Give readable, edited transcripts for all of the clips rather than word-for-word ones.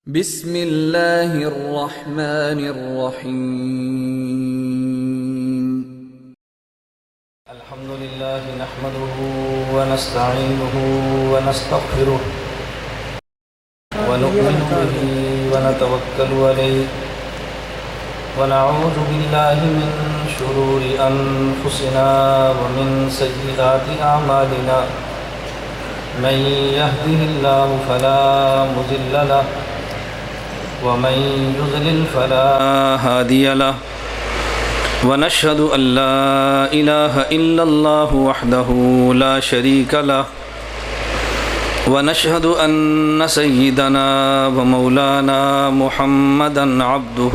بسم اللہ الرحمن الرحیم الحمد لله نحمده ونستعينه ونستغفره ونؤمن به ونتوكل عليه ونعوذ بالله من شرور أنفسنا ومن سيئات أعمالنا من يهده الله فلا مضل له ومن يضلل فلا هادي له ونشهد أن لا إله إلا الله وحده لا شريك له ونشهد أن سيدنا ومولانا محمدا عبده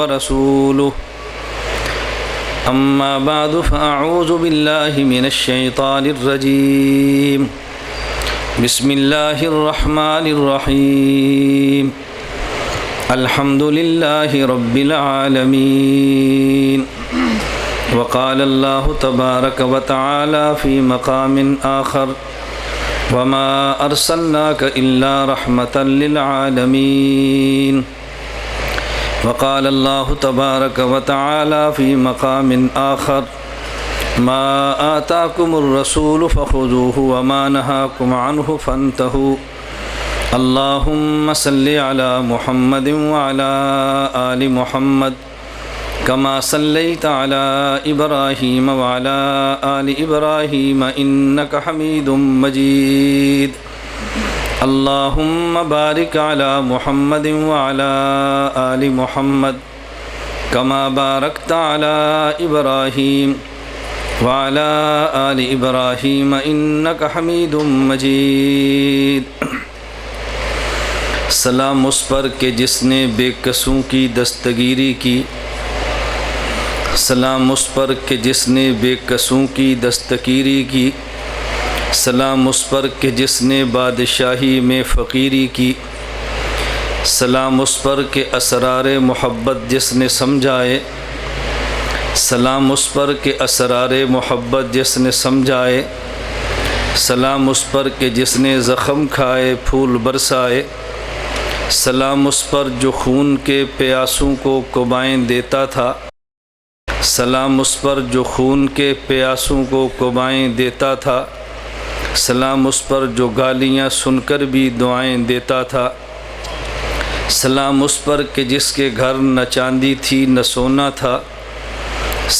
ورسوله أما بعد فأعوذ بالله من الشيطان الرجيم بسم الله الرحمن الرحيم الحمد لله رب العالمين وقال الله تبارك وتعالى في مقام آخر وما أرسلناك إلا رحمة للعالمين وقال الله تبارك وتعالى في مقام آخر ما آتاكم الرسول فخذوه وما نهاكم عنه فانتهوا اللهم صل على محمد وعلى آل محمد كما صليت على إبراهيم وعلى آل إبراهيم إنك حميد مجيد اللهم بارك على محمد وعلى آل محمد كما باركت على إبراهيم وعلى آل إبراهيم إنك حميد مجيد سلام اس پر کہ جس نے بے کسوں کی دستگیری کی، سلام اس پر کہ جس نے بے کسوں کی دستگیری کی، سلام اس پر کہ جس نے بادشاہی میں فقیری کی، سلام اس پر کہ اسرار محبت جس نے سمجھائے، سلام اس پر کہ اسرار محبت جس نے سمجھائے، سلام اس پر کہ جس نے زخم کھائے پھول برسائے، سلام اس پر جو خون کے پیاسوں کو کوبائیں دیتا تھا، سلام اس پر جو خون کے پیاسوں کو کوبائیں دیتا تھا، سلام اس پر جو گالیاں سن کر بھی دعائیں دیتا تھا، سلام اس پر کہ جس کے گھر نہ چاندی تھی نہ سونا تھا،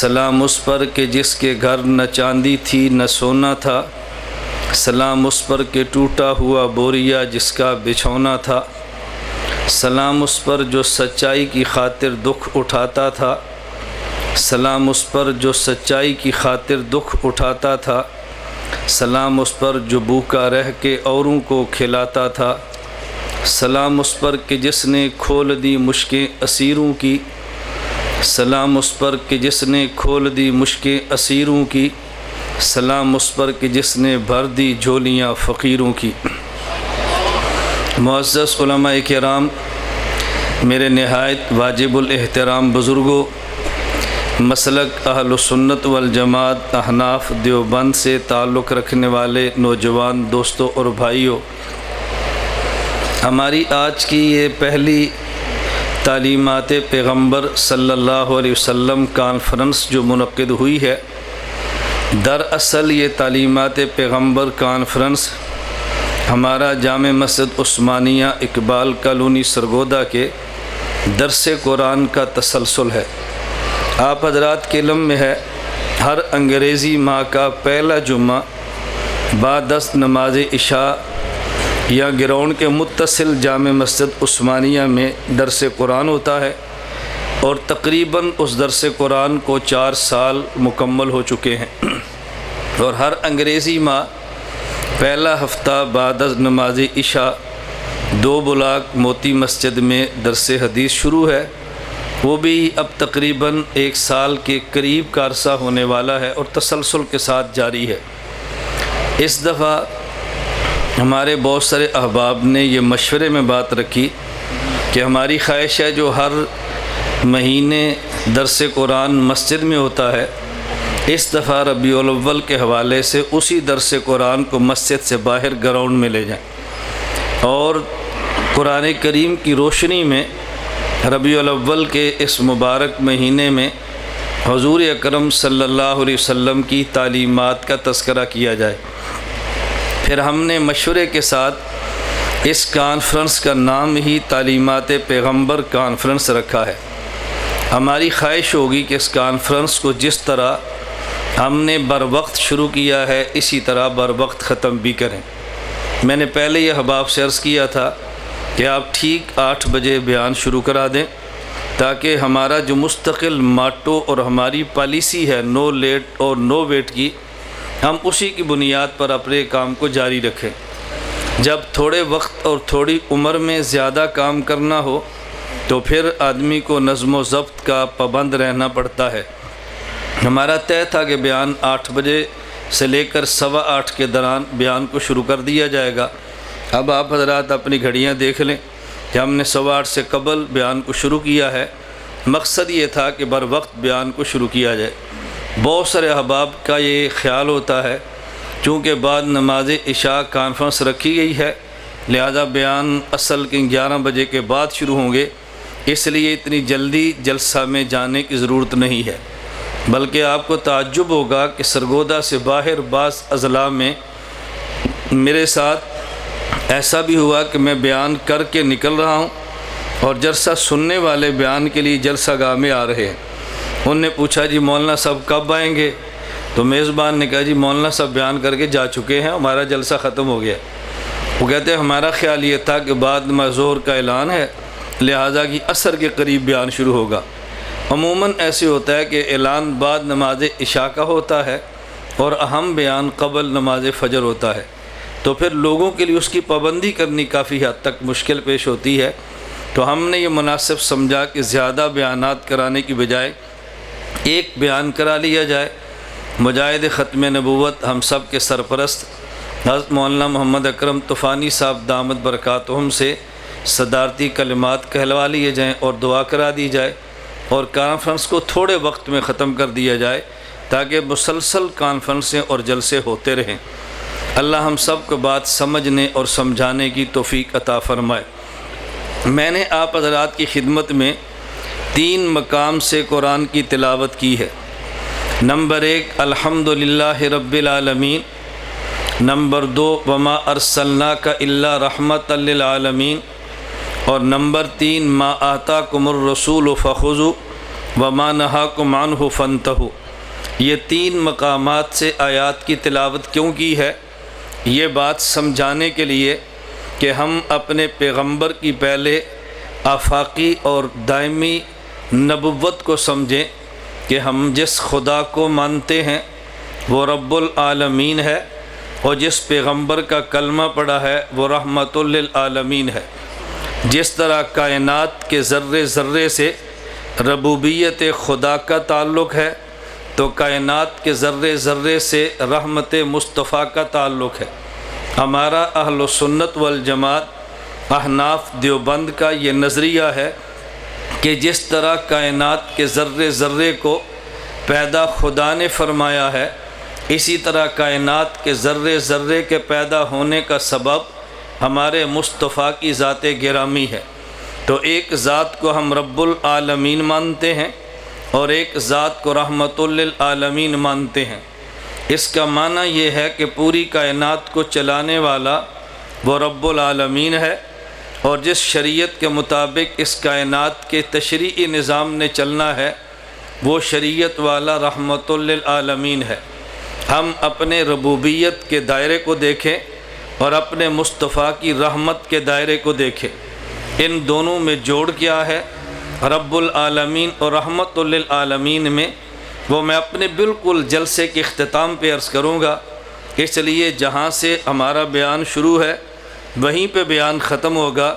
سلام اس پر کہ جس کے گھر نہ چاندی تھی نہ سونا تھا، سلام اس پر کہ ٹوٹا ہوا بوریا جس کا بچھونا تھا، سلام اس پر جو سچائی کی خاطر دکھ اٹھاتا تھا، سلام اس پر جو سچائی کی خاطر دکھ اٹھاتا تھا، سلام اس پر جو بھوکا رہ کے اوروں کو کھلاتا تھا، سلام اس پر کہ جس نے کھول دی مشکیں اسیروں کی، سلام اس پر کہ جس نے کھول دی مشکیں اسیروں کی، سلام اس پر کہ جس نے بھر دی جھولیاں فقیروں کی۔ معزز علماء کرام، میرے نہایت واجب الاحترام بزرگوں، مسلک اہل سنت والجماعت احناف دیوبند سے تعلق رکھنے والے نوجوان دوستوں اور بھائیوں، ہماری آج کی یہ پہلی تعلیمات پیغمبر صلی اللہ علیہ وسلم کانفرنس جو منعقد ہوئی ہے، دراصل یہ تعلیمات پیغمبر کانفرنس ہمارا جامع مسجد عثمانیہ اقبال کالونی سرگودا کے درس قرآن کا تسلسل ہے۔ آپ حضرات کے علم میں ہے، ہر انگریزی ماہ کا پہلا جمعہ بعد از نماز عشاء یا گراؤنڈ کے متصل جامع مسجد عثمانیہ میں درس قرآن ہوتا ہے، اور تقریباً اس درس قرآن کو 4 سال مکمل ہو چکے ہیں، اور ہر انگریزی ماہ پہلا ہفتہ بعد از نماز عشاء 2 بلاک موتی مسجد میں درس حدیث شروع ہے، وہ بھی اب تقریباً 1 سال کے قریب کا عرصہ ہونے والا ہے اور تسلسل کے ساتھ جاری ہے۔ اس دفعہ ہمارے بہت سارے احباب نے یہ مشورے میں بات رکھی کہ ہماری خواہش ہے جو ہر مہینے درس قرآن مسجد میں ہوتا ہے، اس دفعہ ربیع الاول کے حوالے سے اسی درس قرآن کو مسجد سے باہر گراؤنڈ میں لے جائیں، اور قرآن کریم کی روشنی میں ربیع الاول کے اس مبارک مہینے میں حضور اکرم صلی اللہ علیہ وسلم کی تعلیمات کا تذکرہ کیا جائے۔ پھر ہم نے مشورے کے ساتھ اس کانفرنس کا نام ہی تعلیمات پیغمبر کانفرنس رکھا ہے۔ ہماری خواہش ہوگی کہ اس کانفرنس کو جس طرح ہم نے بر وقت شروع کیا ہے اسی طرح بر وقت ختم بھی کریں۔ میں نے پہلے یہ احباب سے عرض کیا تھا کہ آپ ٹھیک 8 بجے بیان شروع کرا دیں تاکہ ہمارا جو مستقل ماٹو اور ہماری پالیسی ہے نو لیٹ اور نو ویٹ کی، ہم اسی کی بنیاد پر اپنے کام کو جاری رکھیں۔ جب تھوڑے وقت اور تھوڑی عمر میں زیادہ کام کرنا ہو تو پھر آدمی کو نظم و ضبط کا پابند رہنا پڑتا ہے۔ ہمارا طے تھا کہ بیان 8 بجے سے لے کر 8:15 کے دوران بیان کو شروع کر دیا جائے گا۔ اب آپ حضرات اپنی گھڑیاں دیکھ لیں کہ ہم نے 8:15 سے قبل بیان کو شروع کیا ہے۔ مقصد یہ تھا کہ بر وقت بیان کو شروع کیا جائے۔ بہت سارے احباب کا یہ خیال ہوتا ہے چونکہ بعد نماز عشاء کانفرنس رکھی گئی ہے لہذا بیان اصل کے 11 بجے کے بعد شروع ہوں گے، اس لیے اتنی جلدی جلسہ میں جانے کی ضرورت نہیں ہے، بلکہ آپ کو تعجب ہوگا کہ سرگودا سے باہر بعض اضلاع میں میرے ساتھ ایسا بھی ہوا کہ میں بیان کر کے نکل رہا ہوں اور جلسہ سننے والے بیان کے لیے جلسہ گاہ میں آ رہے ہیں۔ انہوں نے پوچھا جی مولانا صاحب کب آئیں گے؟ تو میزبان نے کہا جی مولانا صاحب بیان کر کے جا چکے ہیں، ہمارا جلسہ ختم ہو گیا۔ وہ کہتے ہیں ہمارا خیال یہ تھا کہ بعد نماز ظہر کا اعلان ہے لہٰذا کہ عصر کے قریب بیان شروع ہوگا۔ عموماً ایسے ہوتا ہے کہ اعلان بعد نماز عشاء کا ہوتا ہے اور اہم بیان قبل نماز فجر ہوتا ہے، تو پھر لوگوں کے لیے اس کی پابندی کرنی کافی حد تک مشکل پیش ہوتی ہے۔ تو ہم نے یہ مناسب سمجھا کہ زیادہ بیانات کرانے کی بجائے ایک بیان کرا لیا جائے۔ مجاہد ختم نبوت ہم سب کے سرپرست حضرت مولانا محمد اکرم طوفانی صاحب دامت برکاتہم سے صدارتی کلمات کہلوا لیے جائیں اور دعا کرا دی جائے اور کانفرنس کو تھوڑے وقت میں ختم کر دیا جائے تاکہ مسلسل کانفرنسیں اور جلسے ہوتے رہیں۔ اللہ ہم سب کو بات سمجھنے اور سمجھانے کی توفیق عطا فرمائے۔ میں نے آپ حضرات کی خدمت میں 3 مقام سے قرآن کی تلاوت کی ہے۔ نمبر 1 الحمدللہ رب العالمین، نمبر 2 وما ارسلناک الا رحمۃ للعالمین، اور نمبر 3 ما آتاکم الرسول فخذوا وما نہاکم عنہ فانتہوا۔ یہ 3 مقامات سے آیات کی تلاوت کیوں کی ہے؟ یہ بات سمجھانے کے لیے کہ ہم اپنے پیغمبر کی پہلے آفاقی اور دائمی نبوت کو سمجھیں کہ ہم جس خدا کو مانتے ہیں وہ رب العالمین ہے اور جس پیغمبر کا کلمہ پڑھا ہے وہ رحمت للعالمین ہے۔ جس طرح کائنات کے ذرے ذرے سے ربوبیت خدا کا تعلق ہے تو کائنات کے ذرے ذرے سے رحمت مصطفیٰ کا تعلق ہے۔ ہمارا اہل سنت والجماعت احناف دیوبند کا یہ نظریہ ہے کہ جس طرح کائنات کے ذرے ذرے کو پیدا خدا نے فرمایا ہے، اسی طرح کائنات کے ذرے ذرے کے پیدا ہونے کا سبب ہمارے مصطفیٰ کی ذات گرامی ہے۔ تو ایک ذات کو ہم رب العالمین مانتے ہیں اور ایک ذات کو رحمت للعالمین مانتے ہیں۔ اس کا معنی یہ ہے کہ پوری کائنات کو چلانے والا وہ رب العالمین ہے اور جس شریعت کے مطابق اس کائنات کے تشریعی نظام نے چلنا ہے وہ شریعت والا رحمت للعالمین ہے۔ ہم اپنے ربوبیت کے دائرے کو دیکھیں اور اپنے مصطفیٰ کی رحمت کے دائرے کو دیکھیں، ان دونوں میں جوڑ کیا ہے؟ رب العالمین اور رحمت للعالمین میں وہ میں اپنے بالکل جلسے کے اختتام پہ عرض کروں گا، اس لیے جہاں سے ہمارا بیان شروع ہے وہیں پہ بیان ختم ہوگا،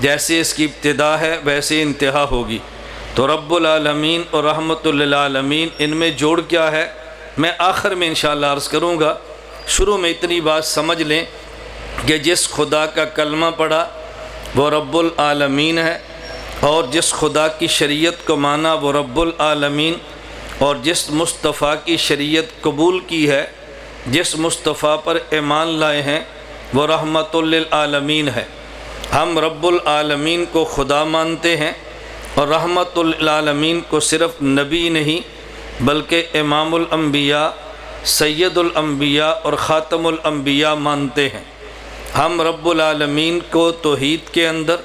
جیسے اس کی ابتدا ہے ویسے انتہا ہوگی۔ تو رب العالمین اور رحمت للعالمین ان میں جوڑ کیا ہے میں آخر میں انشاءاللہ عرض کروں گا۔ شروع میں اتنی بات سمجھ لیں کہ جس خدا کا کلمہ پڑھا وہ رب العالمین ہے اور جس خدا کی شریعت کو مانا وہ رب العالمین، اور جس مصطفیٰ کی شریعت قبول کی ہے، جس مصطفیٰ پر ایمان لائے ہیں وہ رحمت للعالمین ہے۔ ہم رب العالمین کو خدا مانتے ہیں اور رحمت للعالمین کو صرف نبی نہیں بلکہ امام الانبیاء، سید الانبیاء اور خاتم الانبیاء مانتے ہیں۔ ہم رب العالمین کو توحید کے اندر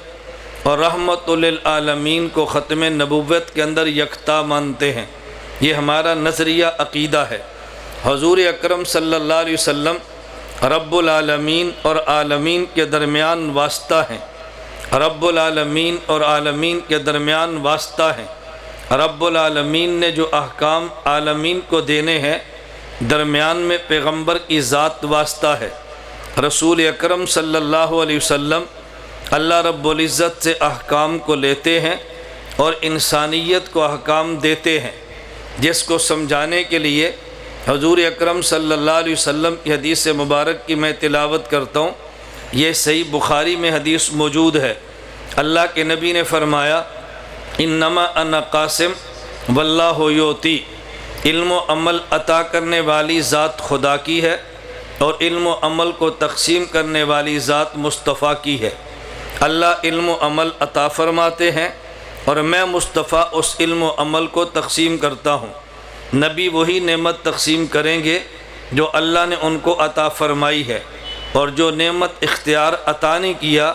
اور رحمت للعالمین کو ختم نبوت کے اندر یکتا مانتے ہیں۔ یہ ہمارا نظریہ عقیدہ ہے۔ حضور اکرم صلی اللہ علیہ وسلم رب العالمین اور عالمین کے درمیان واسطہ ہیں۔ رب العالمین اور عالمین کے درمیان واسطہ ہیں۔ رب العالمین نے جو احکام عالمین کو دینے ہیں، درمیان میں پیغمبر کی ذات واسطہ ہے۔ رسول اکرم صلی اللہ علیہ وسلم اللہ رب العزت سے احکام کو لیتے ہیں اور انسانیت کو احکام دیتے ہیں، جس کو سمجھانے کے لیے حضور اکرم صلی اللہ علیہ وسلم کی حدیث مبارک کی میں تلاوت کرتا ہوں۔ یہ صحیح بخاری میں حدیث موجود ہے۔ اللہ کے نبی نے فرمایا، انما انا قاسم واللہ یعطی، علم و عمل عطا کرنے والی ذات خدا کی ہے اور علم و عمل کو تقسیم کرنے والی ذات مصطفیٰ کی ہے۔ اللہ علم و عمل عطا فرماتے ہیں اور میں مصطفیٰ اس علم و عمل کو تقسیم کرتا ہوں۔ نبی وہی نعمت تقسیم کریں گے جو اللہ نے ان کو عطا فرمائی ہے، اور جو نعمت اختیار عطا نہیں کیا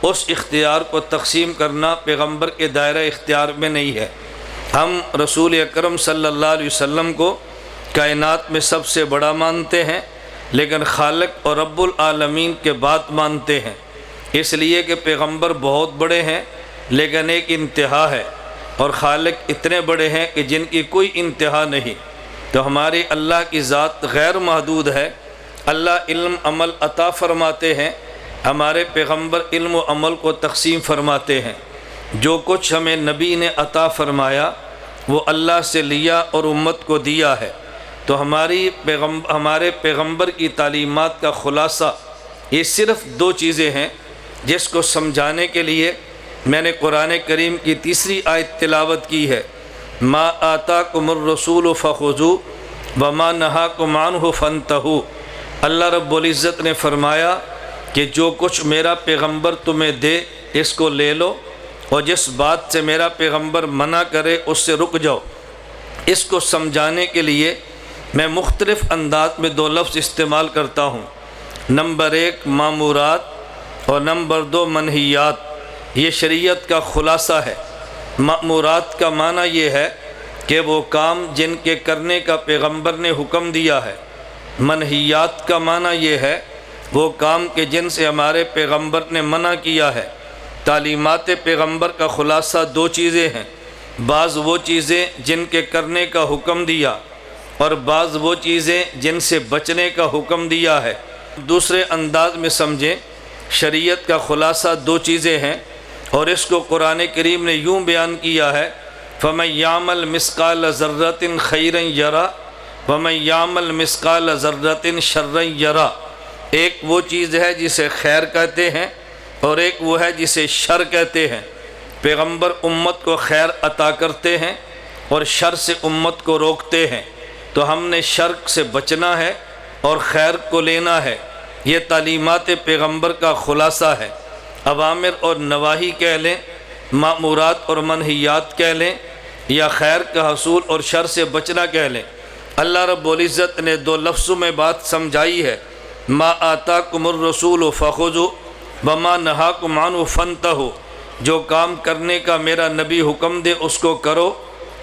اس اختیار کو تقسیم کرنا پیغمبر کے دائرہ اختیار میں نہیں ہے۔ ہم رسول اکرم صلی اللہ علیہ وسلم کو کائنات میں سب سے بڑا مانتے ہیں، لیکن خالق اور رب العالمین کے بعد مانتے ہیں، اس لیے کہ پیغمبر بہت بڑے ہیں لیکن ایک انتہا ہے، اور خالق اتنے بڑے ہیں کہ جن کی کوئی انتہا نہیں۔ تو ہماری اللہ کی ذات غیر محدود ہے۔ اللہ علم عمل عطا فرماتے ہیں، ہمارے پیغمبر علم و عمل کو تقسیم فرماتے ہیں۔ جو کچھ ہمیں نبی نے عطا فرمایا وہ اللہ سے لیا اور امت کو دیا ہے۔ تو ہمارے پیغمبر کی تعلیمات کا خلاصہ یہ صرف دو چیزیں ہیں، جس کو سمجھانے کے لیے میں نے قرآن کریم کی تیسری آیت تلاوت کی ہے، ما آتاکم الرسول فخذوہ وما نہاکم عنہ فانتہوا۔ اللہ رب العزت نے فرمایا کہ جو کچھ میرا پیغمبر تمہیں دے اس کو لے لو، اور جس بات سے میرا پیغمبر منع کرے اس سے رک جاؤ۔ اس کو سمجھانے کے لیے میں مختلف انداز میں دو لفظ استعمال کرتا ہوں، نمبر 1 مامورات اور نمبر 2 منہیات۔ یہ شریعت کا خلاصہ ہے۔ مامورات کا معنی یہ ہے کہ وہ کام جن کے کرنے کا پیغمبر نے حکم دیا ہے۔ منہیات کا معنی یہ ہے وہ کام کہ جن سے ہمارے پیغمبر نے منع کیا ہے۔ تعلیمات پیغمبر کا خلاصہ دو چیزیں ہیں، بعض وہ چیزیں جن کے کرنے کا حکم دیا اور بعض وہ چیزیں جن سے بچنے کا حکم دیا ہے۔ دوسرے انداز میں سمجھیں، شریعت کا خلاصہ دو چیزیں ہیں، اور اس کو قرآن کریم نے یوں بیان کیا ہے، فَمَن يَعْمَلْ مِثْقَالَ ذَرَّةٍ خَيْرًا يَرَهُ وَمَن يَعْمَلْ مِثْقَالَ ذَرَّةٍ شَرًّا يَرَهُ۔ ایک وہ چیز ہے جسے خیر کہتے ہیں اور ایک وہ ہے جسے شر کہتے ہیں۔ پیغمبر امت کو خیر عطا کرتے ہیں اور شر سے امت کو روکتے ہیں، تو ہم نے شر سے بچنا ہے اور خیر کو لینا ہے۔ یہ تعلیمات پیغمبر کا خلاصہ ہے۔ اوامر اور نواہی کہہ لیں، مامورات اور منہیات کہہ لیں، یا خیر کا حصول اور شر سے بچنا کہہ لیں۔ اللہ رب العزت نے دو لفظوں میں بات سمجھائی ہے، ما آتاکم الرسول فخذوہ وما نہاکم عنہ فانتہوا۔ جو کام کرنے کا میرا نبی حکم دے اس کو کرو،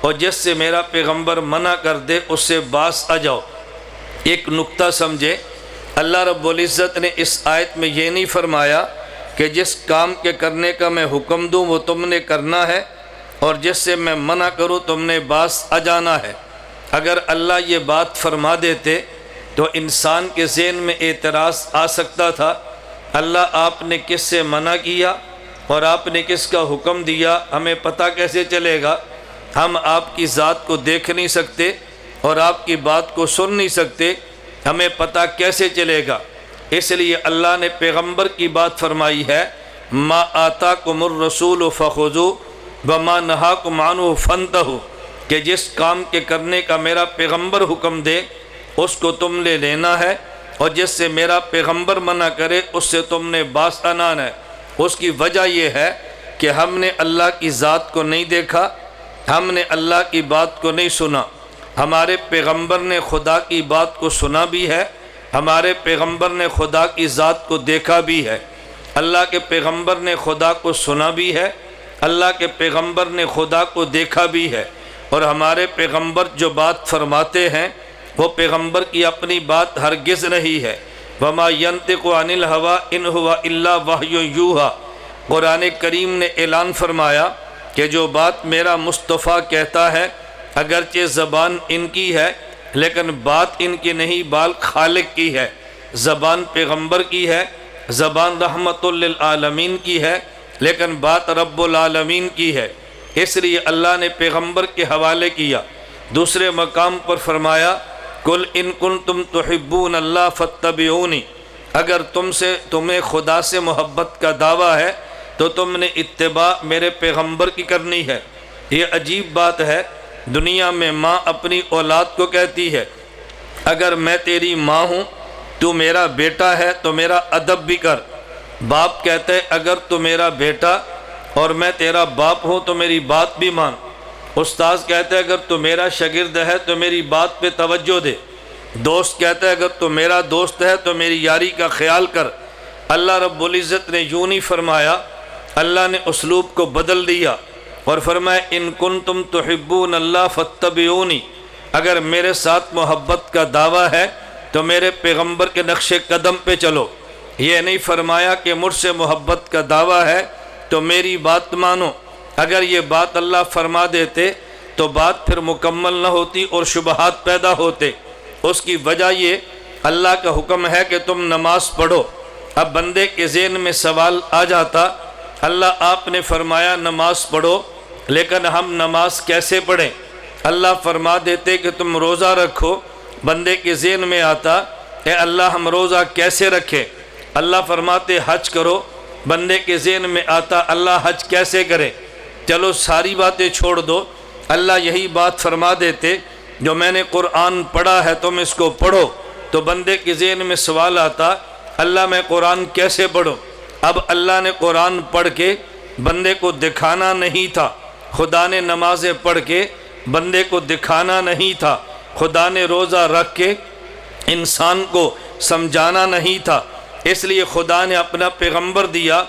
اور جس سے میرا پیغمبر منع کر دے اس سے باز آ جاؤ۔ ایک نقطہ سمجھے، اللہ رب العزت نے اس آیت میں یہ نہیں فرمایا کہ جس کام کے کرنے کا میں حکم دوں وہ تم نے کرنا ہے، اور جس سے میں منع کروں تم نے باز آ جانا ہے۔ اگر اللہ یہ بات فرما دیتے تو انسان کے ذہن میں اعتراض آ سکتا تھا، اللہ آپ نے کس سے منع کیا اور آپ نے کس کا حکم دیا، ہمیں پتہ کیسے چلے گا؟ ہم آپ کی ذات کو دیکھ نہیں سکتے اور آپ کی بات کو سن نہیں سکتے، ہمیں پتہ کیسے چلے گا؟ اس لیے اللہ نے پیغمبر کی بات فرمائی ہے، ما آتاکم الرسول فخذوہ وما نہاکم عنہ فانتہوا، کہ جس کام کے کرنے کا میرا پیغمبر حکم دے اس کو تم لینا ہے، اور جس سے میرا پیغمبر منع کرے اس سے تم نے باز آنا ہے۔ اس کی وجہ یہ ہے کہ ہم نے اللہ کی ذات کو نہیں دیکھا، ہم نے اللہ کی بات کو نہیں سنا۔ ہمارے پیغمبر نے خدا کی بات کو سنا بھی ہے، ہمارے پیغمبر نے خدا کی ذات کو دیکھا بھی ہے۔ اللہ کے پیغمبر نے خدا کو سنا بھی ہے، اللہ کے پیغمبر نے خدا کو دیکھا بھی ہے، اور ہمارے پیغمبر جو بات فرماتے ہیں وہ پیغمبر کی اپنی بات ہرگز نہیں ہے۔ وما ينطق عن الهوى ان هو الا وحی یوحی۔ قرآن کریم نے اعلان فرمایا کہ جو بات میرا مصطفیٰ کہتا ہے، اگرچہ زبان ان کی ہے لیکن بات ان کی نہیں، بال خالق کی ہے۔ زبان پیغمبر کی ہے، زبان رحمت للعالمین کی ہے، لیکن بات رب العالمین کی ہے۔ اس لیے اللہ نے پیغمبر کے حوالے کیا۔ دوسرے مقام پر فرمایا قل ان کنتم تحبون اللہ فاتبعونی، اگر تمہیں خدا سے محبت کا دعویٰ ہے تو تم نے اتباع میرے پیغمبر کی کرنی ہے۔ یہ عجیب بات ہے، دنیا میں ماں اپنی اولاد کو کہتی ہے اگر میں تیری ماں ہوں تو میرا بیٹا ہے تو میرا ادب بھی کر۔ باپ کہتے ہے اگر تو میرا بیٹا اور میں تیرا باپ ہوں تو میری بات بھی مان۔ استاذ کہتے ہیں اگر تو میرا شاگرد ہے تو میری بات پہ توجہ دے۔ دوست کہتا ہے اگر تو میرا دوست ہے تو میری یاری کا خیال کر۔ اللہ رب العزت نے یوں نہیں فرمایا، اللہ نے اسلوب کو بدل دیا اور فرمایا ان کنتم تحبون اللہ فاتبعونی، اگر میرے ساتھ محبت کا دعویٰ ہے تو میرے پیغمبر کے نقش قدم پہ چلو۔ یہ نہیں فرمایا کہ مجھ سے محبت کا دعویٰ ہے تو میری بات مانو۔ اگر یہ بات اللہ فرما دیتے تو بات پھر مکمل نہ ہوتی اور شبہات پیدا ہوتے۔ اس کی وجہ یہ اللہ کا حکم ہے کہ تم نماز پڑھو۔ اب بندے کے ذہن میں سوال آ جاتا اللہ آپ نے فرمایا نماز پڑھو، لیکن ہم نماز کیسے پڑھیں؟ اللہ فرما دیتے کہ تم روزہ رکھو، بندے کے ذہن میں آتا اے اللہ ہم روزہ کیسے رکھیں؟ اللہ فرماتے حج کرو، بندے کے ذہن میں آتا اللہ حج کیسے کرے؟ چلو ساری باتیں چھوڑ دو، اللہ یہی بات فرما دیتے جو میں نے قرآن پڑھا ہے تم اس کو پڑھو، تو بندے کے ذہن میں سوال آتا اللہ میں قرآن کیسے پڑھوں؟ اب اللہ نے قرآن پڑھ کے بندے کو دکھانا نہیں تھا، خدا نے نمازیں پڑھ کے بندے کو دکھانا نہیں تھا، خدا نے روزہ رکھ کے انسان کو سمجھانا نہیں تھا۔ اس لیے خدا نے اپنا پیغمبر دیا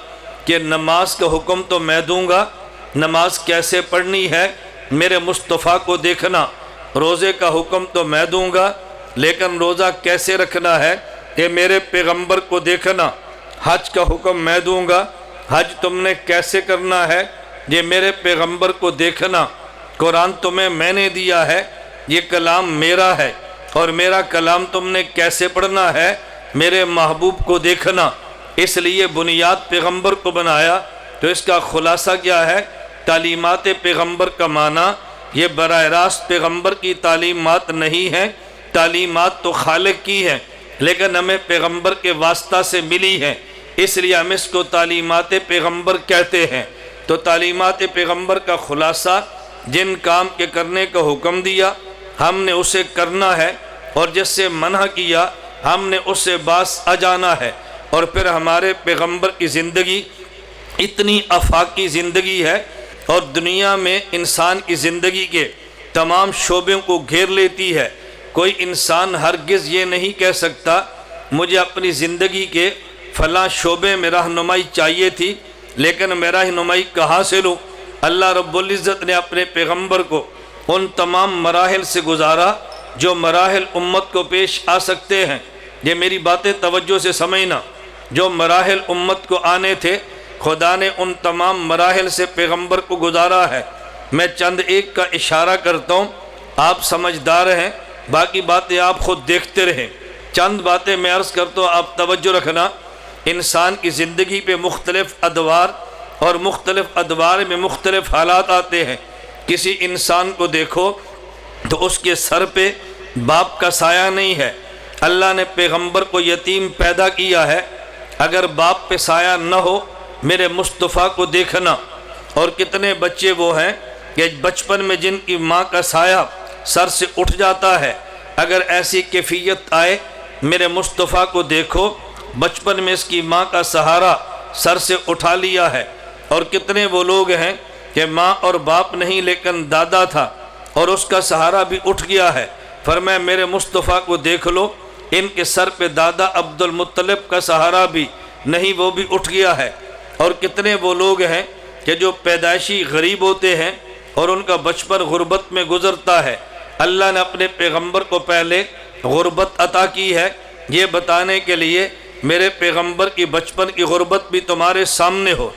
کہ نماز کا حکم تو میں دوں گا، نماز کیسے پڑھنی ہے میرے مصطفیٰ کو دیکھنا۔ روزے کا حکم تو میں دوں گا، لیکن روزہ کیسے رکھنا ہے یہ میرے پیغمبر کو دیکھنا۔ حج کا حکم میں دوں گا، حج تم نے کیسے کرنا ہے یہ میرے پیغمبر کو دیکھنا۔ قرآن تمہیں میں نے دیا ہے، یہ کلام میرا ہے، اور میرا کلام تم نے کیسے پڑھنا ہے میرے محبوب کو دیکھنا۔ اس لیے بنیاد پیغمبر کو بنایا۔ تو اس کا خلاصہ کیا ہے؟ تعلیمات پیغمبر کا معنی یہ براہ راست پیغمبر کی تعلیمات نہیں ہیں، تعلیمات تو خالق کی ہیں، لیکن ہمیں پیغمبر کے واسطہ سے ملی ہیں، اس لیے ہم اس کو تعلیمات پیغمبر کہتے ہیں۔ تو تعلیمات پیغمبر کا خلاصہ جن کام کے کرنے کا حکم دیا ہم نے اسے کرنا ہے، اور جس سے منع کیا ہم نے اس سے باز آ جانا ہے۔ اور پھر ہمارے پیغمبر کی زندگی اتنی آفاقی زندگی ہے اور دنیا میں انسان کی زندگی کے تمام شعبوں کو گھیر لیتی ہے۔ کوئی انسان ہرگز یہ نہیں کہہ سکتا مجھے اپنی زندگی کے فلاں شعبے میں رہنمائی چاہیے تھی لیکن میں رہنمائی کہاں سے لوں؟ اللہ رب العزت نے اپنے پیغمبر کو ان تمام مراحل سے گزارا جو مراحل امت کو پیش آ سکتے ہیں۔ یہ میری باتیں توجہ سے سمجھنا، جو مراحل امت کو آنے تھے خدا نے ان تمام مراحل سے پیغمبر کو گزارا ہے۔ میں چند ایک کا اشارہ کرتا ہوں، آپ سمجھدار ہیں، باقی باتیں آپ خود دیکھتے رہیں۔ چند باتیں میں عرض کرتا ہوں، آپ توجہ رکھنا۔ انسان کی زندگی پہ مختلف ادوار اور مختلف ادوار میں مختلف حالات آتے ہیں۔ کسی انسان کو دیکھو تو اس کے سر پہ باپ کا سایہ نہیں ہے۔ اللہ نے پیغمبر کو یتیم پیدا کیا ہے، اگر باپ پہ سایہ نہ ہو میرے مصطفیٰ کو دیکھنا۔ اور کتنے بچے وہ ہیں کہ بچپن میں جن کی ماں کا سایہ سر سے اٹھ جاتا ہے، اگر ایسی کیفیت آئے میرے مصطفیٰ کو دیکھو، بچپن میں اس کی ماں کا سہارا سر سے اٹھا لیا ہے، اور کتنے وہ لوگ ہیں کہ ماں اور باپ نہیں لیکن دادا تھا اور اس کا سہارا بھی اٹھ گیا ہے۔ فرمایا میرے مصطفیٰ کو دیکھ لو، ان کے سر پہ دادا عبد المطلب کا سہارا بھی نہیں، وہ بھی اٹھ گیا ہے۔ اور کتنے وہ لوگ ہیں کہ جو پیدائشی غریب ہوتے ہیں اور ان کا بچپن غربت میں گزرتا ہے، اللہ نے اپنے پیغمبر کو پہلے غربت عطا کی ہے، یہ بتانے کے لیے میرے پیغمبر کی بچپن کی غربت بھی تمہارے سامنے ہو۔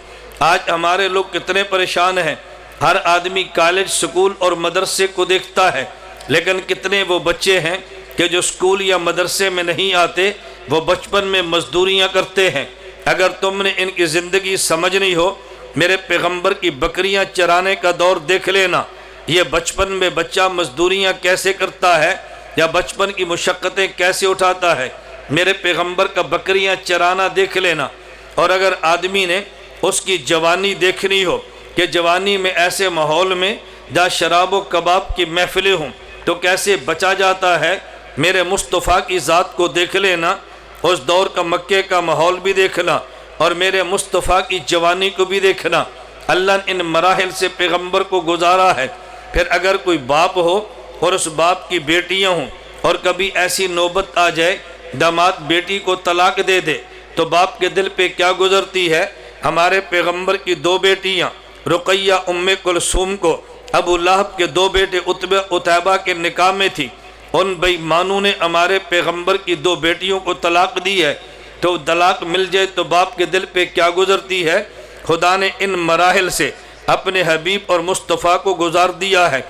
آج ہمارے لوگ کتنے پریشان ہیں، ہر آدمی کالج، سکول اور مدرسے کو دیکھتا ہے، لیکن کتنے وہ بچے ہیں کہ جو سکول یا مدرسے میں نہیں آتے، وہ بچپن میں مزدوریاں کرتے ہیں۔ اگر تم نے ان کی زندگی سمجھنی ہو، میرے پیغمبر کی بکریاں چرانے کا دور دیکھ لینا، یہ بچپن میں بچہ مزدوریاں کیسے کرتا ہے یا بچپن کی مشقتیں کیسے اٹھاتا ہے، میرے پیغمبر کا بکریاں چرانا دیکھ لینا۔ اور اگر آدمی نے اس کی جوانی دیکھنی ہو کہ جوانی میں ایسے ماحول میں جہاں شراب و کباب کی محفلیں ہوں تو کیسے بچا جاتا ہے، میرے مصطفیٰ کی ذات کو دیکھ لینا، اس دور کا مکے کا ماحول بھی دیکھنا اور میرے مصطفیٰ کی جوانی کو بھی دیکھنا۔ اللہ نے ان مراحل سے پیغمبر کو گزارا ہے۔ پھر اگر کوئی باپ ہو اور اس باپ کی بیٹیاں ہوں اور کبھی ایسی نوبت آ جائے داماد بیٹی کو طلاق دے دے تو باپ کے دل پہ کیا گزرتی ہے۔ ہمارے پیغمبر کی دو بیٹیاں رقیہ ام کلثوم کو ابو لہب کے دو بیٹے عتیبہ کے نکاح میں تھی، ان بے ایمانوں نے ہمارے پیغمبر کی دو بیٹیوں کو طلاق دی ہے، تو طلاق مل جائے تو باپ کے دل پہ کیا گزرتی ہے۔ خدا نے ان مراحل سے اپنے حبیب اور مصطفیٰ کو گزار دیا ہے۔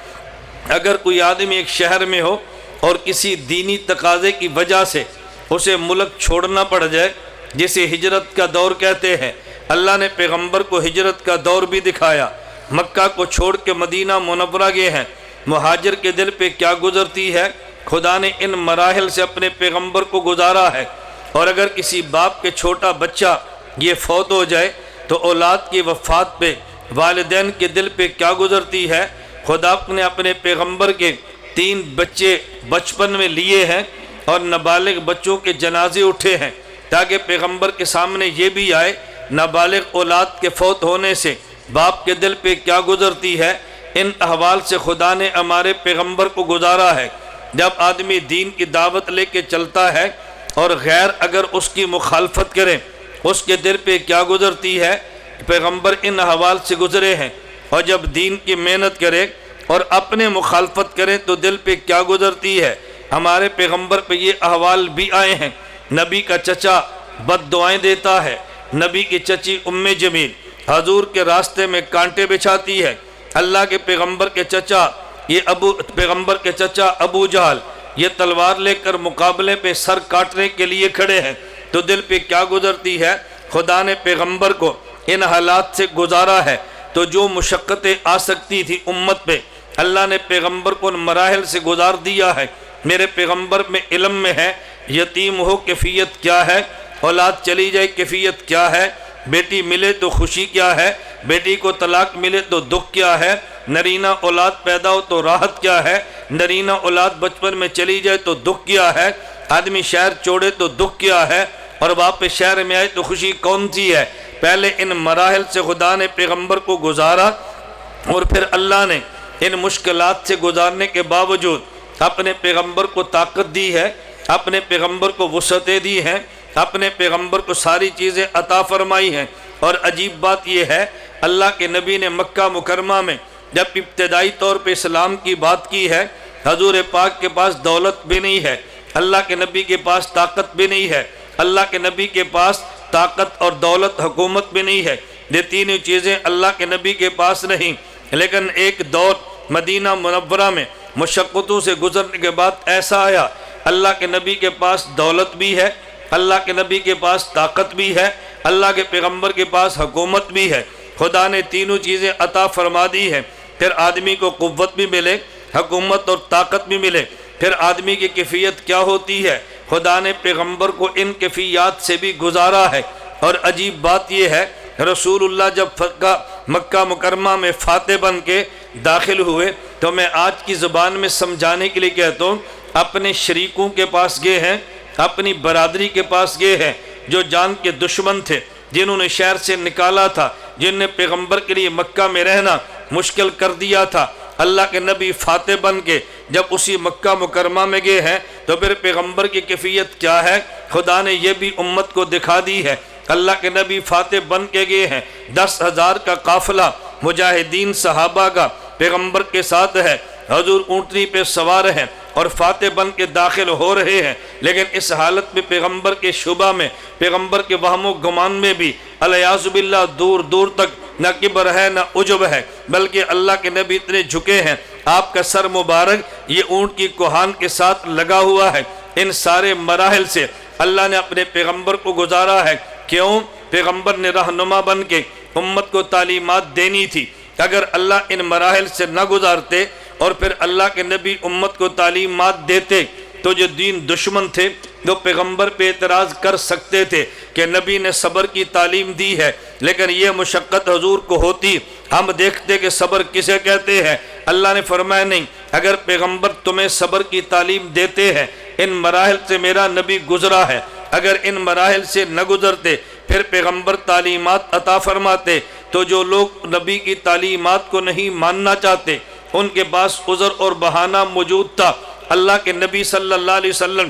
اگر کوئی آدمی ایک شہر میں ہو اور کسی دینی تقاضے کی وجہ سے اسے ملک چھوڑنا پڑ جائے، جسے ہجرت کا دور کہتے ہیں، اللہ نے پیغمبر کو ہجرت کا دور بھی دکھایا۔ مکہ کو چھوڑ کے مدینہ منورہ گئے ہیں، مہاجر کے دل پہ کیا گزرتی ہے۔ خدا نے ان مراحل سے اپنے پیغمبر کو گزارا ہے۔ اور اگر کسی باپ کے چھوٹا بچہ یہ فوت ہو جائے تو اولاد کی وفات پہ والدین کے دل پہ کیا گزرتی ہے۔ خدا نے اپنے پیغمبر کے 3 بچے بچپن میں لیے ہیں اور نابالغ بچوں کے جنازے اٹھے ہیں، تاکہ پیغمبر کے سامنے یہ بھی آئے نابالغ اولاد کے فوت ہونے سے باپ کے دل پہ کیا گزرتی ہے۔ ان احوال سے خدا نے ہمارے پیغمبر کو گزارا ہے۔ جب آدمی دین کی دعوت لے کے چلتا ہے اور غیر اگر اس کی مخالفت کرے، اس کے دل پہ کیا گزرتی ہے۔ پیغمبر ان احوال سے گزرے ہیں، اور جب دین کی محنت کرے اور اپنے مخالفت کرے تو دل پہ کیا گزرتی ہے۔ ہمارے پیغمبر پہ یہ احوال بھی آئے ہیں۔ نبی کا چچا بد دعائیں دیتا ہے، نبی کی چچی ام جمیل حضور کے راستے میں کانٹے بچھاتی ہے۔ اللہ کے پیغمبر کے چچا پیغمبر کے چچا ابو جہل یہ تلوار لے کر مقابلے پہ سر کاٹنے کے لیے کھڑے ہیں، تو دل پہ کیا گزرتی ہے۔ خدا نے پیغمبر کو ان حالات سے گزارا ہے، تو جو مشقتیں آ سکتی تھی امت پہ، اللہ نے پیغمبر کو ان مراحل سے گزار دیا ہے۔ میرے پیغمبر میں علم میں ہے، یتیم ہو کیفیت کیا ہے، اولاد چلی جائے کیفیت کیا ہے، بیٹی ملے تو خوشی کیا ہے، بیٹی کو طلاق ملے تو دکھ کیا ہے، نرینہ اولاد پیدا ہو تو راحت کیا ہے، نرینہ اولاد بچپن میں چلی جائے تو دکھ کیا ہے، آدمی شہر چھوڑے تو دکھ کیا ہے، اور واپس شہر میں آئے تو خوشی کون سی ہے۔ پہلے ان مراحل سے خدا نے پیغمبر کو گزارا، اور پھر اللہ نے ان مشکلات سے گزارنے کے باوجود اپنے پیغمبر کو طاقت دی ہے، اپنے پیغمبر کو وسعتیں دی ہیں، اپنے پیغمبر کو ساری چیزیں عطا فرمائی ہیں۔ اور عجیب بات یہ ہے، اللہ کے نبی نے مکہ مکرمہ میں جب ابتدائی طور پہ اسلام کی بات کی ہے، حضور پاک کے پاس دولت بھی نہیں ہے، اللہ کے نبی کے پاس طاقت بھی نہیں ہے، اللہ کے نبی کے پاس طاقت اور دولت حکومت بھی نہیں ہے، یہ تینوں چیزیں اللہ کے نبی کے پاس نہیں۔ لیکن ایک دور مدینہ منورہ میں مشقتوں سے گزرنے کے بعد ایسا آیا، اللہ کے نبی کے پاس دولت بھی ہے، اللہ کے نبی کے پاس طاقت بھی ہے، اللہ کے پیغمبر کے پاس حکومت بھی ہے۔ خدا نے تینوں چیزیں عطا فرما دی ہیں۔ پھر آدمی کو قوت بھی ملے، حکومت اور طاقت بھی ملے، پھر آدمی کی کیفیت کیا ہوتی ہے۔ خدا نے پیغمبر کو ان کیفیات سے بھی گزارا ہے۔ اور عجیب بات یہ ہے، رسول اللہ جب مکہ مکرمہ میں فاتح بن کے داخل ہوئے تو میں آج کی زبان میں سمجھانے کے لیے کہتا ہوں، اپنے شریکوں کے پاس گئے ہیں، اپنی برادری کے پاس گئے ہیں جو جان کے دشمن تھے، جنہوں نے شہر سے نکالا تھا، جن نے پیغمبر کے لیے مکہ میں رہنا مشکل کر دیا تھا، اللہ کے نبی فاتح بن کے جب اسی مکہ مکرمہ میں گئے ہیں تو پھر پیغمبر کی کیفیت کیا ہے خدا نے یہ بھی امت کو دکھا دی ہے۔ اللہ کے نبی فاتح بن کے گئے ہیں، 10,000 کا قافلہ مجاہدین صحابہ کا پیغمبر کے ساتھ ہے، حضور اونٹنی پہ سوار ہیں اور فاتح بن کے داخل ہو رہے ہیں، لیکن اس حالت میں پیغمبر کے شبہ میں، پیغمبر کے وہم و گمان میں بھی الیاذ باللہ دور دور تک نہ کبر ہے نہ عجب ہے، بلکہ اللہ کے نبی اتنے جھکے ہیں، آپ کا سر مبارک یہ اونٹ کی کوہان کے ساتھ لگا ہوا ہے۔ ان سارے مراحل سے اللہ نے اپنے پیغمبر کو گزارا ہے، کیوں؟ پیغمبر نے رہنما بن کے امت کو تعلیمات دینی تھی، اگر اللہ ان مراحل سے نہ گزارتے اور پھر اللہ کے نبی امت کو تعلیمات دیتے تو جو دین دشمن تھے جو پیغمبر پہ اعتراض کر سکتے تھے کہ نبی نے صبر کی تعلیم دی ہے، لیکن یہ مشقت حضور کو ہوتی، ہم دیکھتے کہ صبر کسے کہتے ہیں۔ اللہ نے فرمایا نہیں، اگر پیغمبر تمہیں صبر کی تعلیم دیتے ہیں، ان مراحل سے میرا نبی گزرا ہے، اگر ان مراحل سے نہ گزرتے پھر پیغمبر تعلیمات عطا فرماتے تو جو لوگ نبی کی تعلیمات کو نہیں ماننا چاہتے ان کے پاس عذر اور بہانہ موجود تھا۔ اللہ کے نبی صلی اللہ علیہ وسلم،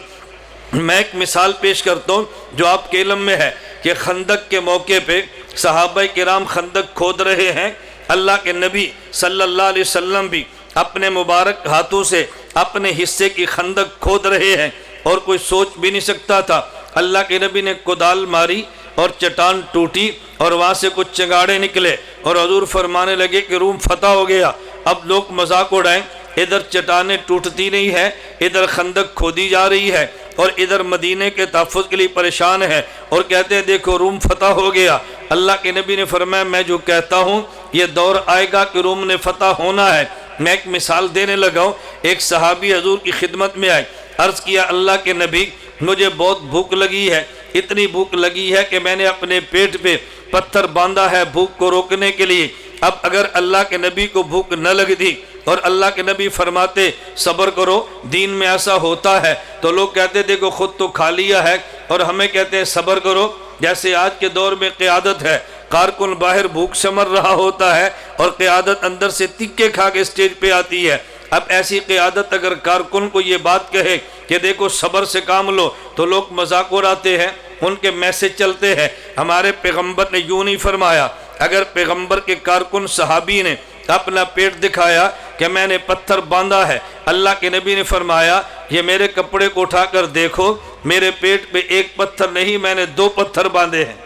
میں ایک مثال پیش کرتا ہوں جو آپ کے علم میں ہے کہ خندق کے موقع پہ صحابہ کرام خندق کھود رہے ہیں، اللہ کے نبی صلی اللہ علیہ وسلم بھی اپنے مبارک ہاتھوں سے اپنے حصے کی خندق کھود رہے ہیں، اور کوئی سوچ بھی نہیں سکتا تھا۔ اللہ کے نبی نے کدال ماری اور چٹان ٹوٹی اور وہاں سے کچھ چنگاڑے نکلے اور حضور فرمانے لگے کہ روم فتح ہو گیا۔ اب لوگ مذاق اڑائیں، ادھر چٹانیں ٹوٹتی نہیں ہے، ادھر خندق کھودی جا رہی ہے، اور ادھر مدینے کے تحفظ کے لیے پریشان ہے اور کہتے ہیں دیکھو روم فتح ہو گیا۔ اللہ کے نبی نے فرمایا میں جو کہتا ہوں یہ دور آئے گا کہ روم نے فتح ہونا ہے۔ میں ایک مثال دینے لگا ہوں، ایک صحابی حضور کی خدمت میں آئے، عرض کیا اللہ کے نبی مجھے بہت بھوک لگی ہے، اتنی بھوک لگی ہے کہ میں نے اپنے پیٹ پہ پتھر باندھا ہے بھوک کو روکنے کے لیے۔ اب اگر اللہ کے نبی کو بھوک نہ لگتی اور اللہ کے نبی فرماتے صبر کرو، دین میں ایسا ہوتا ہے، تو لوگ کہتے دیکھو خود تو کھا لیا ہے اور ہمیں کہتے ہیں صبر کرو۔ جیسے آج کے دور میں قیادت ہے، کارکن باہر بھوک سے مر رہا ہوتا ہے اور قیادت اندر سے تکے کھا کے اسٹیج پہ آتی ہے۔ اب ایسی قیادت اگر کارکن کو یہ بات کہے کہ دیکھو صبر سے کام لو تو لوگ مذاق اڑاتے ہیں، ان کے میسج چلتے ہیں۔ ہمارے پیغمبر نے یوں نہیں فرمایا، اگر پیغمبر کے کارکن صحابی نے اپنا پیٹ دکھایا کہ میں نے پتھر باندھا ہے، اللہ کے نبی نے فرمایا یہ میرے کپڑے کو اٹھا کر دیکھو، میرے پیٹ پہ ایک پتھر نہیں میں نے 2 پتھر باندھے ہیں،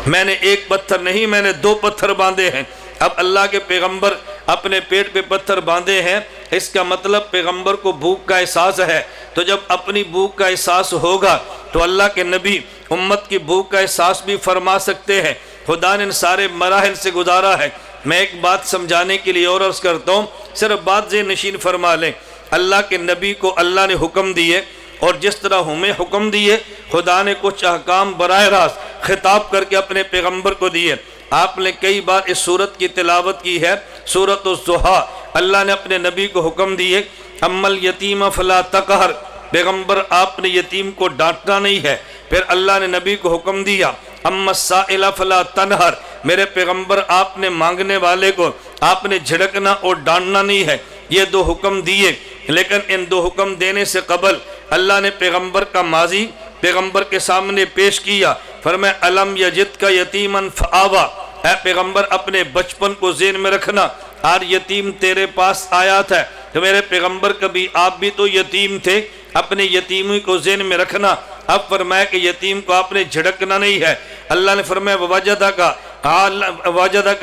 میں نے 1 پتھر نہیں میں نے 2 پتھر باندھے ہیں۔ اب اللہ کے پیغمبر اپنے پیٹ پہ پتھر باندھے ہیں، اس کا مطلب پیغمبر کو بھوک کا احساس ہے، تو جب اپنی بھوک کا احساس ہوگا تو اللہ کے نبی امت کی بھوک کا احساس بھی فرما سکتے ہیں۔ خدا نے ان سارے مراحل سے گزارا ہے۔ میں ایک بات سمجھانے کے لیے اور عرض کرتا ہوں، صرف بات ذہن نشین فرما لیں، اللہ کے نبی کو اللہ نے حکم دیے اور جس طرح ہمیں حکم دیے خدا نے کچھ احکام براہ راست خطاب کر کے اپنے پیغمبر کو دیے۔ آپ نے کئی بار اس سورت کی تلاوت کی ہے، سورۃ الضحیٰ، اللہ نے اپنے نبی کو حکم دیے اما الیتیم فلا تقہر، پیغمبر آپ نے یتیم کو ڈانٹنا نہیں ہے۔ پھر اللہ نے نبی کو حکم دیا اما السائل فلا تنہر، میرے پیغمبر آپ نے مانگنے والے کو آپ نے جھڑکنا اور ڈانٹنا نہیں ہے۔ یہ 2 حکم دیے، لیکن ان 2 حکم دینے سے قبل اللہ نے پیغمبر کا ماضی پیغمبر کے سامنے پیش کیا۔ فرمایا الم یجدک یتیما فآویٰ، اے پیغمبر اپنے بچپن کو ذہن میں رکھنا، آج یتیم تیرے پاس آیا تھا تو میرے پیغمبر کبھی آپ بھی تو یتیم تھے، اپنے یتیمی کو ذہن میں رکھنا۔ اب فرمایا کہ یتیم کو آپ نے جھڑکنا نہیں ہے۔ اللہ نے فرمایا وَوَجَدَكَ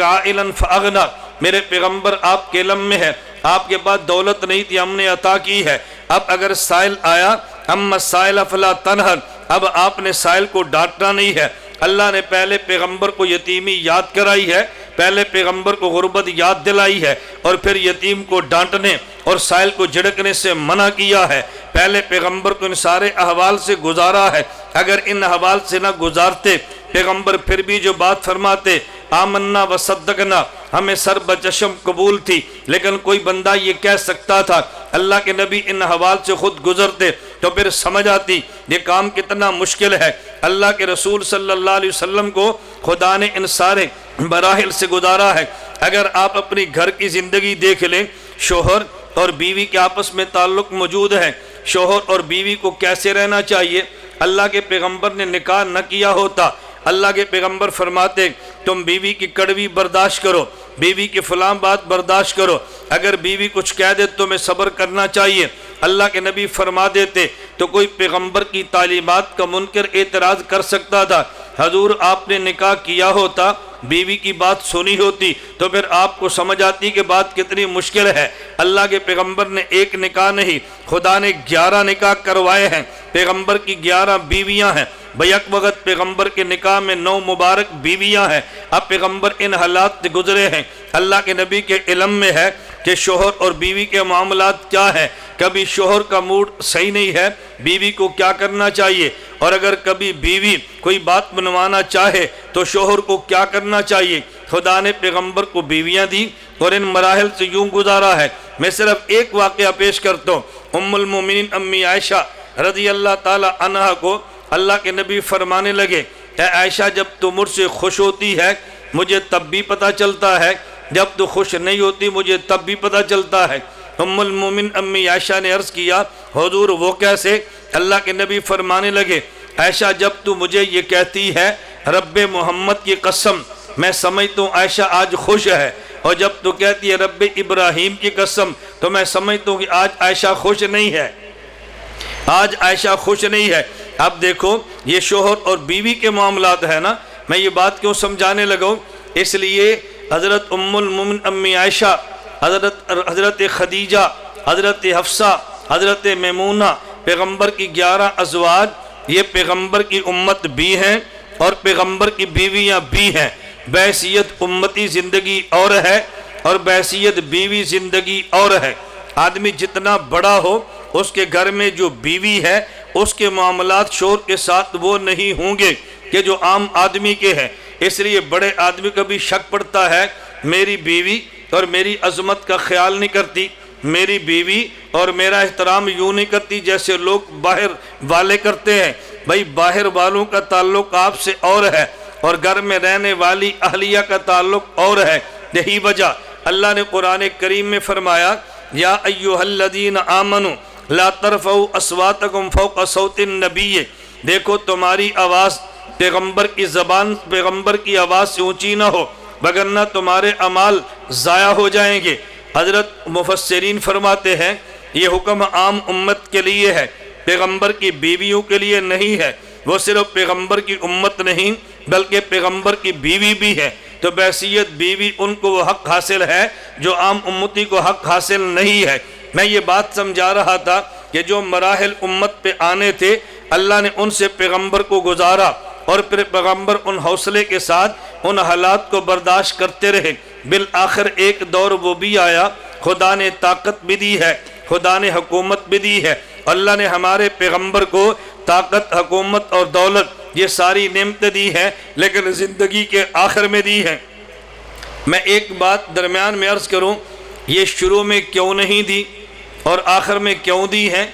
عَائِلًا فَأَغْنَىٰ، میرے پیغمبر آپ کے علم میں ہے آپ کے پاس دولت نہیں تھی، ہم نے عطا کی ہے۔ اب اگر سائل آیا اما السائل فلا تنہر، اب آپ نے سائل کو ڈانٹنا نہیں ہے۔ اللہ نے پہلے پیغمبر کو یتیمی یاد کرائی ہے، پہلے پیغمبر کو غربت یاد دلائی ہے، اور پھر یتیم کو ڈانٹنے اور سائل کو جھڑکنے سے منع کیا ہے۔ پہلے پیغمبر کو ان سارے احوال سے گزارا ہے، اگر ان احوال سے نہ گزارتے پیغمبر پھر بھی جو بات فرماتے آمنا و صدقنا، ہمیں سر بچشم قبول تھی، لیکن کوئی بندہ یہ کہہ سکتا تھا، اللہ کے نبی ان احوال سے خود گزرتے تو پھر سمجھ آتی یہ کام کتنا مشکل ہے۔ اللہ کے رسول صلی اللہ علیہ وسلم کو خدا نے ان سارے مراحل سے گزارا ہے۔ اگر آپ اپنی گھر کی زندگی دیکھ لیں، شوہر اور بیوی کے آپس میں تعلق موجود ہے، شوہر اور بیوی کو کیسے رہنا چاہیے۔ اللہ کے پیغمبر نے نکاح نہ کیا ہوتا، اللہ کے پیغمبر فرماتے تم بیوی کی کڑوی برداشت کرو، بیوی کی فلاں بات برداشت کرو، اگر بیوی کچھ کہہ دے تو میں صبر کرنا چاہیے۔ اللہ کے نبی فرما دیتے تو کوئی پیغمبر کی تعلیمات کا منکر اعتراض کر سکتا تھا۔ حضور آپ نے نکاح کیا ہوتا، بیوی کی بات سنی ہوتی تو پھر آپ کو سمجھ آتی کہ بات کتنی مشکل ہے۔ اللہ کے پیغمبر نے ایک نکاح نہیں، خدا نے 11 نکاح کروائے ہیں، پیغمبر کی 11 بیویاں ہیں، بیک وقت پیغمبر کے نکاح میں 9 مبارک بیویاں ہیں۔ اب پیغمبر ان حالات سے گزرے ہیں، اللہ کے نبی کے علم میں ہے کہ شوہر اور بیوی کے معاملات کیا ہیں۔ کبھی شوہر کا موڈ صحیح نہیں ہے، بیوی کو کیا کرنا چاہیے، اور اگر کبھی بیوی کوئی بات منوانا چاہے تو شوہر کو کیا کرنا چاہیے۔ خدا نے پیغمبر کو بیویاں دی اور ان مراحل سے یوں گزارا ہے۔ میں صرف ایک واقعہ پیش کرتا ہوں۔ ام المومنین امی عائشہ رضی اللہ تعالی عنہا کو اللہ کے نبی فرمانے لگے، اے عائشہ جب تو مجھ سے خوش ہوتی ہے مجھے تب بھی پتہ چلتا ہے، جب تو خوش نہیں ہوتی مجھے تب بھی پتہ چلتا ہے۔ ام المومن امی عائشہ نے عرض کیا، حضور وہ کیسے؟ اللہ کے نبی فرمانے لگے، عائشہ جب تو مجھے یہ کہتی ہے رب محمد کی قسم میں سمجھتا ہوں عائشہ آج خوش ہے، اور جب تو کہتی ہے رب ابراہیم کی قسم تو میں سمجھتا ہوں کہ آج عائشہ خوش نہیں ہے، آج عائشہ خوش نہیں ہے۔ اب دیکھو یہ شوہر اور بیوی کے معاملات ہیں نا، میں یہ بات کیوں سمجھانے لگا ہوں، اس لیے حضرت ام المومن امی عائشہ، حضرت خدیجہ، حضرت حفصہ، حضرت میمونہ، پیغمبر کی 11 ازواج، یہ پیغمبر کی امت بھی ہیں اور پیغمبر کی بیویاں بھی ہیں۔ بحیثیت امتی زندگی اور ہے اور بحیثیت بیوی زندگی اور ہے۔ آدمی جتنا بڑا ہو اس کے گھر میں جو بیوی ہے اس کے معاملات شوہر کے ساتھ وہ نہیں ہوں گے کہ جو عام آدمی کے ہیں۔ اس لیے بڑے آدمی کا بھی شک پڑتا ہے، میری بیوی اور میری عظمت کا خیال نہیں کرتی، میری بیوی اور میرا احترام یوں نہیں کرتی جیسے لوگ باہر والے کرتے ہیں۔ بھائی باہر والوں کا تعلق آپ سے اور ہے اور گھر میں رہنے والی اہلیہ کا تعلق اور ہے۔ یہی وجہ اللہ نے قرآن کریم میں فرمایا، یا ایھا الذین آمنوا لا ترفعوا اصواتکم فوق صوت النبی، دیکھو تمہاری آواز پیغمبر کی زبان، پیغمبر کی آواز سے اونچی نہ ہو وگرنہ تمہارے اعمال ضائع ہو جائیں گے۔ حضرت مفسرین فرماتے ہیں یہ حکم عام امت کے لیے ہے، پیغمبر کی بیویوں کے لیے نہیں ہے۔ وہ صرف پیغمبر کی امت نہیں بلکہ پیغمبر کی بیوی بھی ہے، تو بحیثیت بیوی ان کو وہ حق حاصل ہے جو عام امتی کو حق حاصل نہیں ہے۔ میں یہ بات سمجھا رہا تھا کہ جو مراحل امت پہ آنے تھے اللہ نے ان سے پیغمبر کو گزارا، اور پھر پیغمبر ان حوصلے کے ساتھ ان حالات کو برداشت کرتے رہے۔ بالآخر ایک دور وہ بھی آیا، خدا نے طاقت بھی دی ہے، خدا نے حکومت بھی دی ہے، اللہ نے ہمارے پیغمبر کو طاقت، حکومت اور دولت یہ ساری نعمتیں دی ہیں، لیکن زندگی کے آخر میں دی ہیں۔ میں ایک بات درمیان میں عرض کروں، یہ شروع میں کیوں نہیں دی اور آخر میں کیوں دی ہیں؟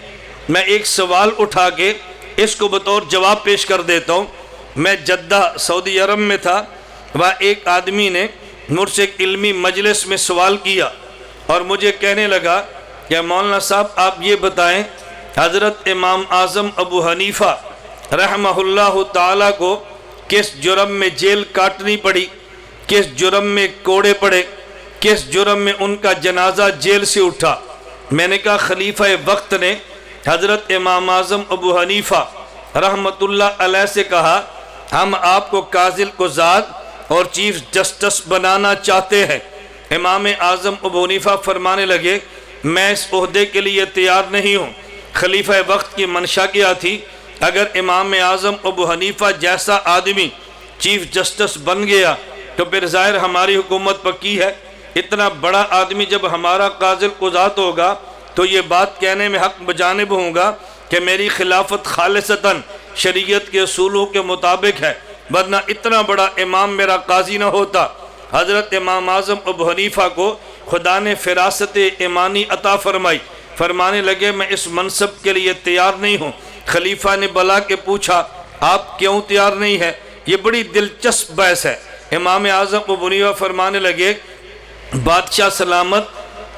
میں ایک سوال اٹھا کے اس کو بطور جواب پیش کر دیتا ہوں۔ میں جدہ سعودی عرب میں تھا، وہاں ایک آدمی نے مجھ سے ایک علمی مجلس میں سوال کیا اور مجھے کہنے لگا کہ مولانا صاحب آپ یہ بتائیں، حضرت امام اعظم ابو حنیفہ رحمہ اللہ تعالیٰ کو کس جرم میں جیل کاٹنی پڑی، کس جرم میں کوڑے پڑے، کس جرم میں ان کا جنازہ جیل سے اٹھا؟ میں نے کہا خلیفہ وقت نے حضرت امام اعظم ابو حنیفہ رحمۃ اللہ علیہ سے کہا ہم آپ کو قاضی القضات اور چیف جسٹس بنانا چاہتے ہیں۔ امام اعظم ابو حنیفہ فرمانے لگے میں اس عہدے کے لیے تیار نہیں ہوں۔ خلیفہ وقت کی منشا کیا تھی؟ اگر امام اعظم ابو حنیفہ جیسا آدمی چیف جسٹس بن گیا تو پھر ظاہر ہماری حکومت پکی ہے۔ اتنا بڑا آدمی جب ہمارا قاضی القضات ہوگا تو یہ بات کہنے میں حق بجانب ہوں گا کہ میری خلافت خالصتاً شریعت کے اصولوں کے مطابق ہے، ورنہ اتنا بڑا امام میرا قاضی نہ ہوتا۔ حضرت امام اعظم ابو حنیفہ کو خدا نے فراست ایمانی عطا فرمائی، فرمانے لگے میں اس منصب کے لیے تیار نہیں ہوں۔ خلیفہ نے بلا کے پوچھا آپ کیوں تیار نہیں ہے؟ یہ بڑی دلچسپ بحث ہے۔ امام اعظم ابو حنیفہ فرمانے لگے بادشاہ سلامت،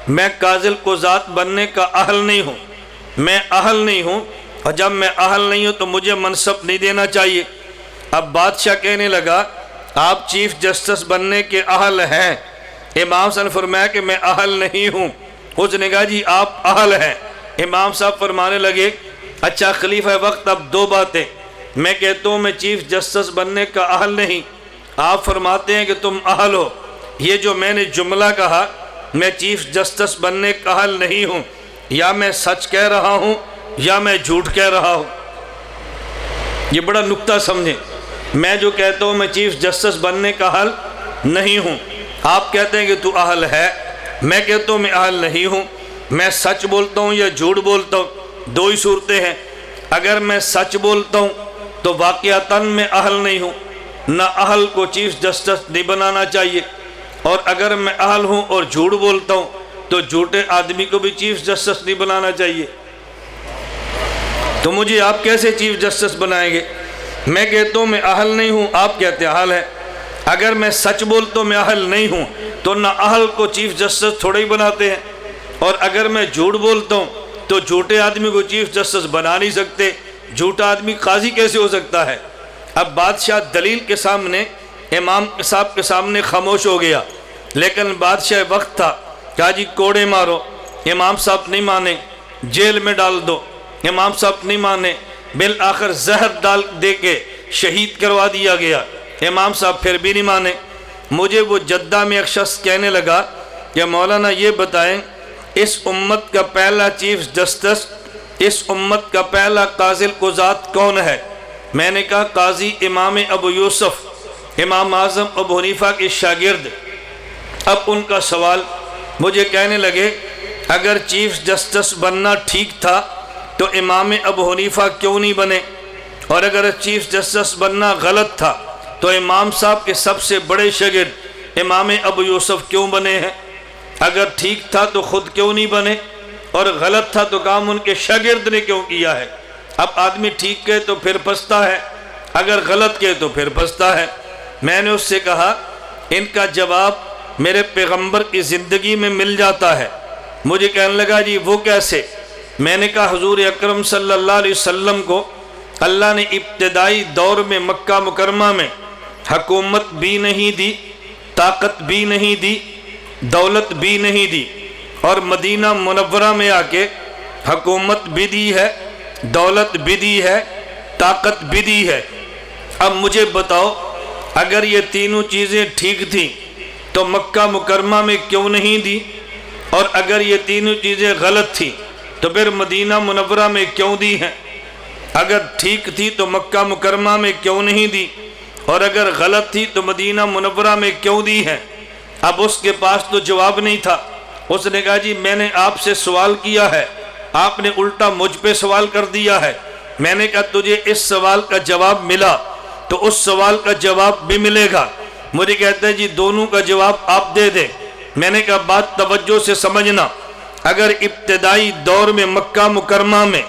میں قاضی قضات بننے کا اہل نہیں ہوں، میں اہل نہیں ہوں، اور جب میں اہل نہیں ہوں تو مجھے منصب نہیں دینا چاہیے۔ اب بادشاہ کہنے لگا آپ چیف جسٹس بننے کے اہل ہیں۔ امام صاحب نے فرمایا کہ میں اہل نہیں ہوں۔ اس نے کہا جی آپ اہل ہیں۔ امام صاحب فرمانے لگے اچھا خلیفہ وقت، اب دو باتیں، میں کہتا ہوں میں چیف جسٹس بننے کا اہل نہیں، آپ فرماتے ہیں کہ تم اہل ہو۔ یہ جو میں نے جملہ کہا میں چیف جسٹس بننے کا اہل نہیں ہوں، یا میں سچ کہہ رہا ہوں یا میں جھوٹ کہہ رہا ہوں؟ یہ بڑا نکتہ سمجھیں۔ میں جو کہتا ہوں میں چیف جسٹس بننے کا اہل نہیں ہوں، آپ کہتے ہیں کہ تو اہل ہے، میں کہتا ہوں میں اہل نہیں ہوں، میں سچ بولتا ہوں یا جھوٹ بولتا ہوں؟ دو ہی صورتیں ہیں۔ اگر میں سچ بولتا ہوں تو واقعتاً میں اہل نہیں ہوں، نہ اہل کو چیف جسٹس نہیں بنانا چاہیے، اور اگر میں اہل ہوں اور جھوٹ بولتا ہوں تو جھوٹے آدمی کو بھی چیف جسٹس نہیں بنانا چاہیے۔ تو مجھے آپ کیسے چیف جسٹس بنائیں گے؟ میں کہتا ہوں میں اہل نہیں ہوں، آپ کہتے ہیں اہل ہے۔ اگر میں سچ بولتا ہوں میں اہل نہیں ہوں تو نہ اہل کو چیف جسٹس تھوڑے ہی بناتے ہیں، اور اگر میں جھوٹ بولتا ہوں تو جھوٹے آدمی کو چیف جسٹس بنا نہیں سکتے، جھوٹا آدمی قاضی کیسے ہو سکتا ہے؟ اب بادشاہ دلیل کے سامنے امام صاحب کے سامنے خاموش ہو گیا، لیکن بادشاہ وقت تھا، کہا جی کوڑے مارو۔ امام صاحب نہیں مانے، جیل میں ڈال دو۔ امام صاحب نہیں مانے، بالآخر زہر ڈال دے کے شہید کروا دیا گیا۔ امام صاحب پھر بھی نہیں مانے۔ مجھے وہ جدہ میں ایک شخص کہنے لگا کہ مولانا یہ بتائیں اس امت کا پہلا چیف جسٹس، اس امت کا پہلا قاضی قضات کون ہے؟ میں نے کہا قاضی امام ابو یوسف، امام اعظم ابو حنیفہ کے شاگرد۔ اب ان کا سوال، مجھے کہنے لگے اگر چیف جسٹس بننا ٹھیک تھا تو امام ابو حنیفہ کیوں نہیں بنے، اور اگر چیف جسٹس بننا غلط تھا تو امام صاحب کے سب سے بڑے شاگرد امام ابو یوسف کیوں بنے ہیں؟ اگر ٹھیک تھا تو خود کیوں نہیں بنے، اور غلط تھا تو کام ان کے شاگرد نے کیوں کیا ہے؟ اب آدمی ٹھیک کہے تو پھر پچھتا ہے، اگر غلط کہے تو پھر پچھتا ہے۔ میں نے اس سے کہا ان کا جواب میرے پیغمبر کی زندگی میں مل جاتا ہے۔ مجھے کہنے لگا جی وہ کیسے؟ میں نے کہا حضور اکرم صلی اللہ علیہ وسلم کو اللہ نے ابتدائی دور میں مکہ مکرمہ میں حکومت بھی نہیں دی، طاقت بھی نہیں دی، دولت بھی نہیں دی، اور مدینہ منورہ میں آ کے حکومت بھی دی ہے، دولت بھی دی ہے، طاقت بھی دی ہے۔ اب مجھے بتاؤ اگر یہ تینوں چیزیں ٹھیک تھیں تو مکہ مکرمہ میں کیوں نہیں دی، اور اگر یہ تینوں چیزیں غلط تھیں تو پھر مدینہ منورہ میں کیوں دی ہیں؟ اگر ٹھیک تھی تو مکہ مکرمہ میں کیوں نہیں دی، اور اگر غلط تھی تو مدینہ منورہ میں کیوں دی ہیں؟ اب اس کے پاس تو جواب نہیں تھا۔ اس نے کہا جی میں نے آپ سے سوال کیا ہے، آپ نے الٹا مجھ پہ سوال کر دیا ہے۔ میں نے کہا تجھے اس سوال کا جواب ملا تو اس سوال کا جواب بھی ملے گا۔ مجھے کہتے ہیں جی دونوں کا جواب آپ دے دیں۔ میں نے کہا بات توجہ سے سمجھنا، اگر ابتدائی دور میں مکہ مکرمہ میں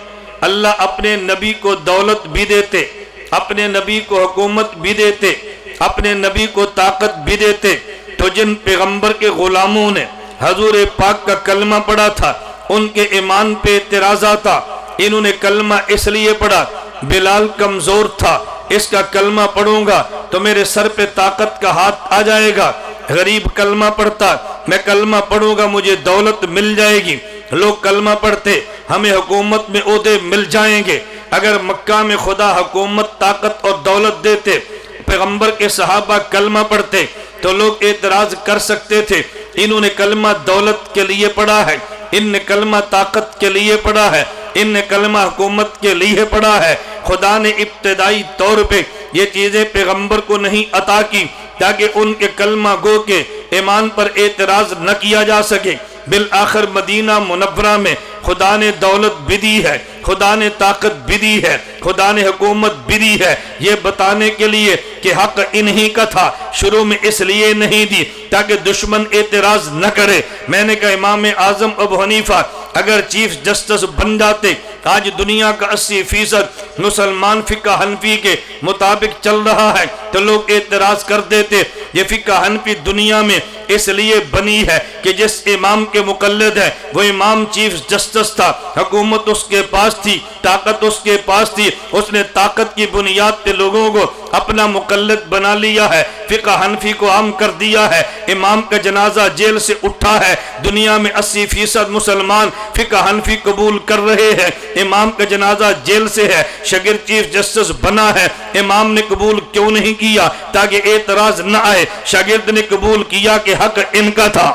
اللہ اپنے نبی کو دولت بھی دیتے، اپنے نبی کو حکومت بھی دیتے، اپنے نبی کو طاقت بھی دیتے، تو جن پیغمبر کے غلاموں نے حضور پاک کا کلمہ پڑھا تھا ان کے ایمان پہ اعتراضات تھا۔ انہوں نے کلمہ اس لیے پڑھا بلال کمزور تھا، اس کا کلمہ پڑھوں گا تو میرے سر پہ طاقت کا ہاتھ آ جائے گا، غریب کلمہ پڑھتا، میں کلمہ پڑھوں گا مجھے دولت مل جائے گی، لوگ کلمہ پڑھتے ہمیں حکومت میں عہدے مل جائیں گے۔ اگر مکہ میں خدا حکومت طاقت اور دولت دیتے، پیغمبر کے صحابہ کلمہ پڑھتے تو لوگ اعتراض کر سکتے تھے انہوں نے کلمہ دولت کے لیے پڑھا ہے، ان نے کلمہ طاقت کے لیے پڑھا ہے، ان نے کلمہ حکومت کے لیے پڑھا ہے۔ خدا نے ابتدائی طور پہ یہ چیزیں پیغمبر کو نہیں عطا کی تاکہ ان کے کلمہ گو کے ایمان پر اعتراض نہ کیا جا سکے۔ بالآخر مدینہ منورہ میں خدا نے دولت بھی دی ہے، خدا نے طاقت بھی دی ہے، خدا نے حکومت بھی دی ہے، یہ بتانے کے لیے کہ حق انہی کا تھا۔ شروع میں اس لیے نہیں دی تاکہ دشمن اعتراض نہ کرے۔ میں نے کہا امام اعظم ابو حنیفہ اگر چیف جسٹس بن جاتے آج دنیا کا 80% مسلمان فقہ حنفی کے مطابق چل رہا ہے تو لوگ اعتراض کر دیتے یہ فقہ حنفی دنیا میں اس لیے بنی ہے کہ جس امام کے مقلد ہے وہ امام چیف جسٹس تھا، حکومت اس کے پاس تھی، طاقت اس کے پاس تھی، اس نے طاقت کی بنیاد پہ لوگوں کو اپنا مقلد بنا لیا ہے، فقہ حنفی کو عام کر دیا ہے، امام کا جنازہ جیل سے اٹھا ہے، دنیا میں 80% مسلمان فقہ حنفی قبول کر رہے ہیں، امام کا جنازہ جیل سے ہے، شاگرد چیف جسٹس بنا ہے، امام نے قبول کیوں نہیں کیا؟ تاکہ اعتراض نہ آئے، شاگرد نے قبول کیا کہ حق ان کا تھا،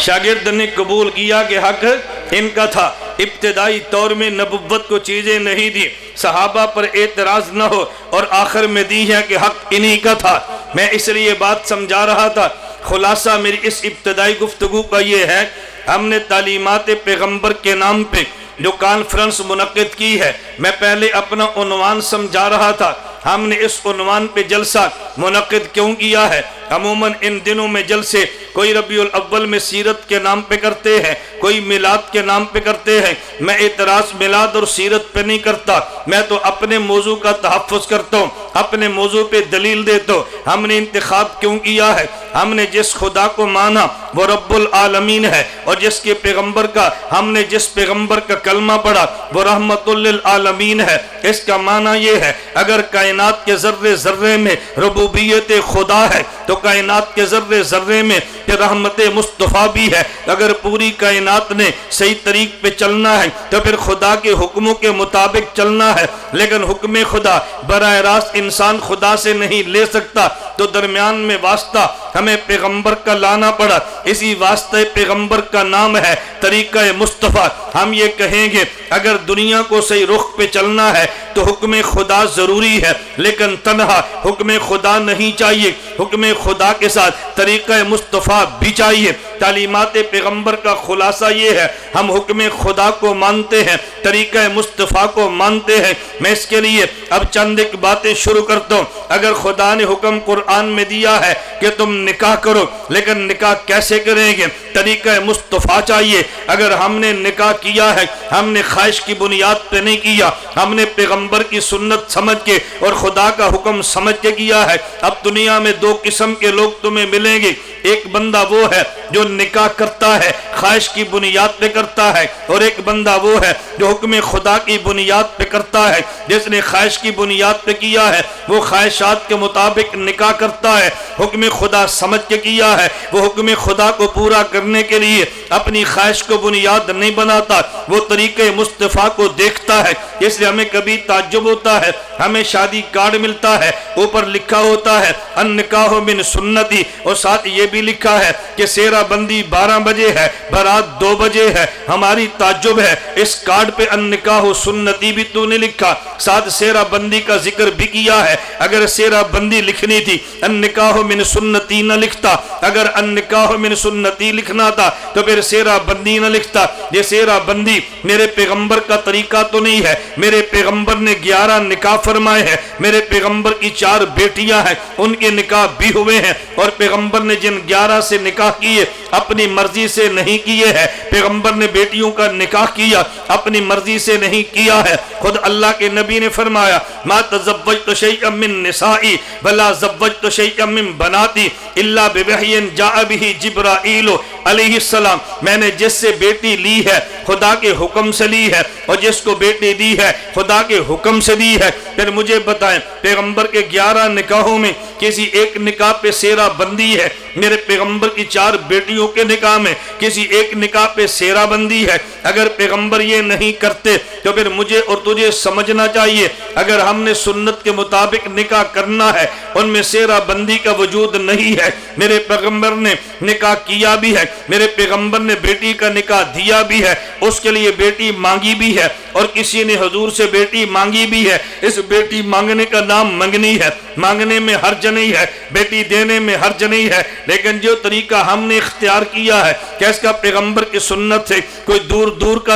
شاگرد نے قبول کیا کہ حق ان کا تھا۔ ابتدائی طور میں نبوت کو چیزیں نہیں دی، صحابہ پر اعتراض نہ ہو، اور آخر میں دی ہے کہ حق انہی کا تھا۔ میں اس لیے بات سمجھا رہا تھا، خلاصہ میری اس ابتدائی گفتگو کا یہ ہے، ہم نے تعلیمات پیغمبر کے نام پہ جو کانفرنس منعقد کی ہے، میں پہلے اپنا عنوان سمجھا رہا تھا، ہم نے اس عنوان پہ جلسہ منعقد کیوں کیا ہے؟ عموماً ان دنوں میں جلسے کوئی ربیع الاول میں سیرت کے نام پہ کرتے ہیں، کوئی میلاد کے نام پہ کرتے ہیں، میں اعتراض میلاد اور سیرت پہ نہیں کرتا، میں تو اپنے موضوع کا تحفظ کرتا ہوں، اپنے موضوع پہ دلیل دیتا ہوں۔ ہم نے انتخاب کیوں کیا ہے؟ ہم نے جس خدا کو مانا وہ رب العالمین ہے، اور جس کے پیغمبر کا ہم نے جس پیغمبر کا کلمہ پڑھا وہ رحمت للعالمین ہے۔ اس کا معنی یہ ہے اگر کائنات کے ذرے ذرے میں ربوبیت خدا ہے تو کائنات کے ذرے ذرے میں رحمت مصطفیٰ بھی ہے۔ اگر پوری کائنات نے صحیح طریق پہ چلنا ہے تو پھر خدا کے حکموں کے مطابق چلنا ہے، لیکن حکم خدا براہ راست انسان خدا سے نہیں لے سکتا، تو درمیان میں واسطہ ہمیں پیغمبر کا لانا پڑا، اسی واسطے پیغمبر کا نام ہے طریقہ مصطفیٰ۔ ہم یہ کہیں گے اگر دنیا کو صحیح رخ پہ چلنا ہے تو حکم خدا ضروری ہے، لیکن تنہا حکم خدا نہیں چاہیے، حکم خدا کے ساتھ طریقہ مصطفیٰ بھی چاہیے۔ تعلیمات پیغمبر کا خلاصہ یہ ہے، ہم حکم خدا کو مانتے ہیں، طریقہ مصطفیٰ کو مانتے ہیں۔ میں اس کے لیے اب چند ایک باتیں شروع کرتا ہوں۔ اگر خدا نے حکم قرآن میں دیا ہے کہ تم نکاح کرو، لیکن نکاح کیسے کریں گے؟ طریقہ مصطفیٰ چاہیے۔ اگر ہم نے نکاح کیا ہے، ہم نے خواہش کی بنیاد پہ نہیں کیا، ہم نے پیغمبر کی سنت سمجھ کے اور خدا کا حکم سمجھ کے کیا ہے۔ اب دنیا میں دو قسم کے لوگ تمہیں ملیں گے، ایک بندہ وہ ہے جو نکاح کرتا ہے خواہش کی بنیاد پہ کرتا ہے، اور ایک بندہ وہ ہے جو حکم خدا کی بنیاد پہ کرتا ہے۔ جس نے خواہش کی بنیاد پہ کیا ہے وہ خواہشات کے مطابق نکاح کرتا ہے، حکم خدا سمجھ کے کیا ہے وہ حکم خدا کو پورا کرنے کے لیے اپنی خواہش کو بنیاد نہیں بناتا، وہ طریقہ مصطفیٰ کو دیکھتا ہے۔ اس لیے ہمیں کبھی تعجب ہوتا ہے، ہمیں شادی کارڈ ملتا ہے، اوپر لکھا ہوتا ہے النکاح من سنتی، اور ساتھ یہ بھی لکھا ہے کہ سیرہ بندی 12 بجے ہے، برات 2 بجے ہے۔ ہماری تعجب ہے اس کارڈ پہ النکاح سنتی بھی تو نے لکھا، ساتھ سیرہ بندی کا ذکر بھی کیا ہے۔ اگر سیرہ بندی لکھنی تھی النکاح من سنتی نہ لکھتا، اگر النکاح من سنتی لکھنا تھا تو پھر سیرہ بندی نہ لکھتا۔ یہ سیرہ بندی میرے پیغمبر کا طریقہ تو نہیں ہے، میرے پیغمبر نے 11 نکاح فرمائے ہیں، میرے پیغمبر کی 4 بیٹیاں ہیں، ان کے نکاح بھی ہوئے ہیں، اور پیغمبر نے جن 11 سے نکاح کیے اپنی مرضی سے نہیں کیے ہیں۔ پیغمبر نے بیٹیوں کا نکاح کیا اپنی مرضی سے نہیں کیا ہے۔ خود اللہ کے نبی نے فرمایا ما تزوجت شیئا من نسائی ولا زوجت شیئا من بناتی الا بوحی جاء به جبرائیل علیہ السلام، میں نے جس سے بیٹی لی ہے خدا کے حکم سے لی ہے، اور جس کو بیٹی دی ہے خدا کے حکم سے دی ہے۔ پھر مجھے بتائیں پیغمبر کے 11 نکاحوں میں کسی ایک نکاح پہ سیرہ بندی ہے؟ میرے پیغمبر کی 4 بیٹیوں کے نکاح میں کسی ایک نکاح پہ سیرہ بندی ہے؟ اگر پیغمبر یہ نہیں کرتے تو پھر مجھے اور تجھے سمجھنا چاہیے اگر ہم نے سنت کے مطابق نکاح کرنا ہے ان میں سیرہ بندی کا وجود نہیں ہے۔ میرے پیغمبر نے نکاح کیا بھی ہے، میرے پیغمبر نے بیٹی کا نکاح دیا بھی ہے، اس کے لیے بیٹی مانگی بھی ہے، اور کسی نے حضور سے بیٹی مانگی بھی ہے۔ اس بیٹی مانگنے کا نام منگنی ہے، مانگنے میں حرج نہیں ہے، بیٹی دینے میں حرج نہیں ہے، لیکن جو طریقہ ہم نے اختیار کیا ہے کہ اس کا پیغمبر کی سنت سے کوئی دور دور کا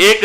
1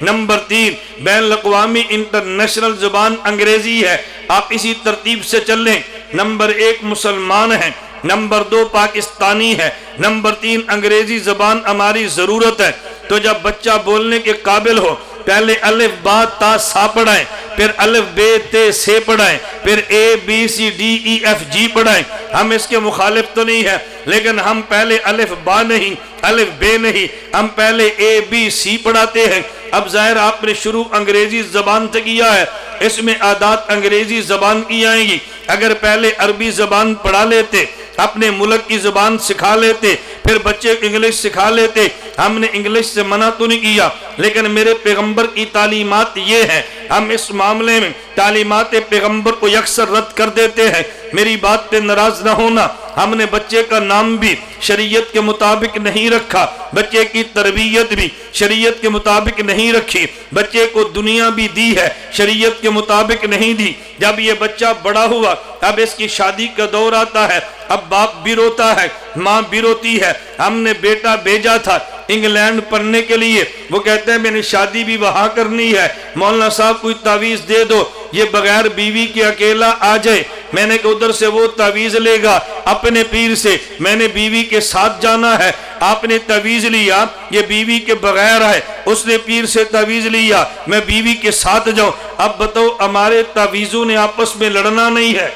نمبر 3 بین الاقوامی انٹرنیشنل زبان انگریزی ہے، آپ اسی ترتیب سے چل لیں۔ نمبر 1 مسلمان ہیں، نمبر 2 پاکستانی ہے، نمبر 3 انگریزی زبان ہماری ضرورت ہے۔ تو جب بچہ بولنے کے قابل ہو، پہلے الف با تا سا پڑھائیں، پھر الف بے تے سے پڑھائیں، پھر A B C D E F G پڑھائیں۔ ہم اس کے مخالف تو نہیں ہیں، لیکن ہم پہلے الف با نہیں، الف بے نہیں، ہم پہلے اے بی سی پڑھاتے ہیں۔ اب ظاہر آپ نے شروع انگریزی زبان سے کیا ہے، اس میں عادات انگریزی زبان کی آئیں گی۔ اگر پہلے عربی زبان پڑھا لیتے، اپنے ملک کی زبان سکھا لیتے، پھر بچے انگلش سکھا لیتے، ہم نے انگلش سے منع تو نہیں کیا، لیکن میرے پیغمبر کی تعلیمات یہ ہیں، ہم اس معاملے میں تعلیمات پیغمبر کو یکسر رد کر دیتے ہیں۔ میری بات پہ ناراض نہ ہونا، ہم نے بچے کا نام بھی شریعت کے مطابق نہیں رکھا، بچے کی تربیت بھی شریعت کے مطابق نہیں رکھی، بچے کو دنیا بھی دی ہے، شریعت کے مطابق نہیں دی۔ جب یہ بچہ بڑا ہوا، اب اس کی شادی کا دور آتا ہے، اب باپ بھی روتا ہے، ماں بھی روتی ہے۔ ہم نے بیٹا بھیجا تھا انگلینڈ پڑھنے کے لیے، وہ کہتے ہیں میں نے شادی بھی وہاں کرنی ہے، مولانا صاحب کوئی تعویذ دے دو، یہ بغیر بیوی کے اکیلا آ جائے۔ میں نے کہا ادھر سے وہ تعویذ لے گا اپنے پیر سے، میں نے بیوی کے ساتھ جانا ہے۔ آپ نے تعویذ لیا، یہ بیوی کے بغیر ہے، اس نے پیر سے تعویذ لیا، میں بیوی کے ساتھ جاؤں۔ اب بتاؤ ہمارے تعویذوں نے آپس میں لڑنا نہیں ہے؟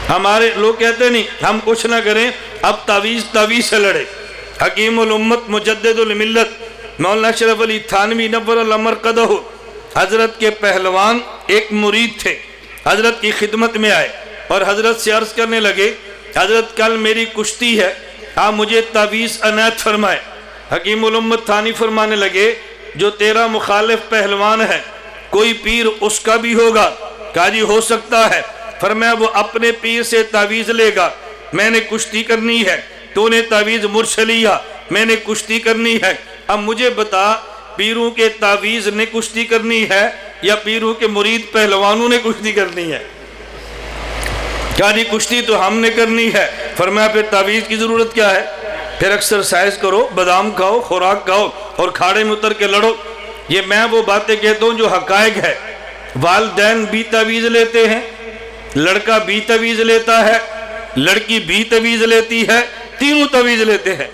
ہمارے لوگ کہتے نہیں ہم کچھ نہ کریں، اب تعویذ سے لڑے۔ حکیم الامت مجدد الملت مولانا اشرف علی تھانوی نور اللہ مرقدہ حضرت کے پہلوان ایک مرید تھے، حضرت کی خدمت میں آئے اور حضرت سے عرض کرنے لگے حضرت کل میری کشتی ہے، آپ مجھے تعویذ عنایت فرمائے۔ حکیم الامت تھانوی فرمانے لگے جو تیرا مخالف پہلوان ہے کوئی پیر اس کا بھی ہوگا؟ کہا جی ہو سکتا ہے۔ فرمایا وہ اپنے پیر سے تعویذ لے گا، میں نے کشتی کرنی ہے، تو نے تعویذ مجھ سے لیا، میں نے کشتی کرنی ہے۔ اب مجھے بتا پیروں کے تعویذ نے کشتی کرنی ہے یا پیروں کے مرید پہلوانوں نے کشتی کرنی ہے؟ کہا جی کشتی تو ہم نے کرنی ہے۔ فرمایا پھر تعویذ کی ضرورت کیا ہے؟ پھر ایکسرسائز کرو، بادام کھاؤ، خوراک کھاؤ اور کھاڑے میں اتر کے لڑو۔ یہ میں وہ باتیں کہتا ہوں جو حقائق ہے۔ والدین بھی تعویذ لیتے ہیں، لڑکا بھی تعویذ لیتا ہے، لڑکی بھی تعویذ لیتی ہے، تینوں تعویذ لیتے ہیں۔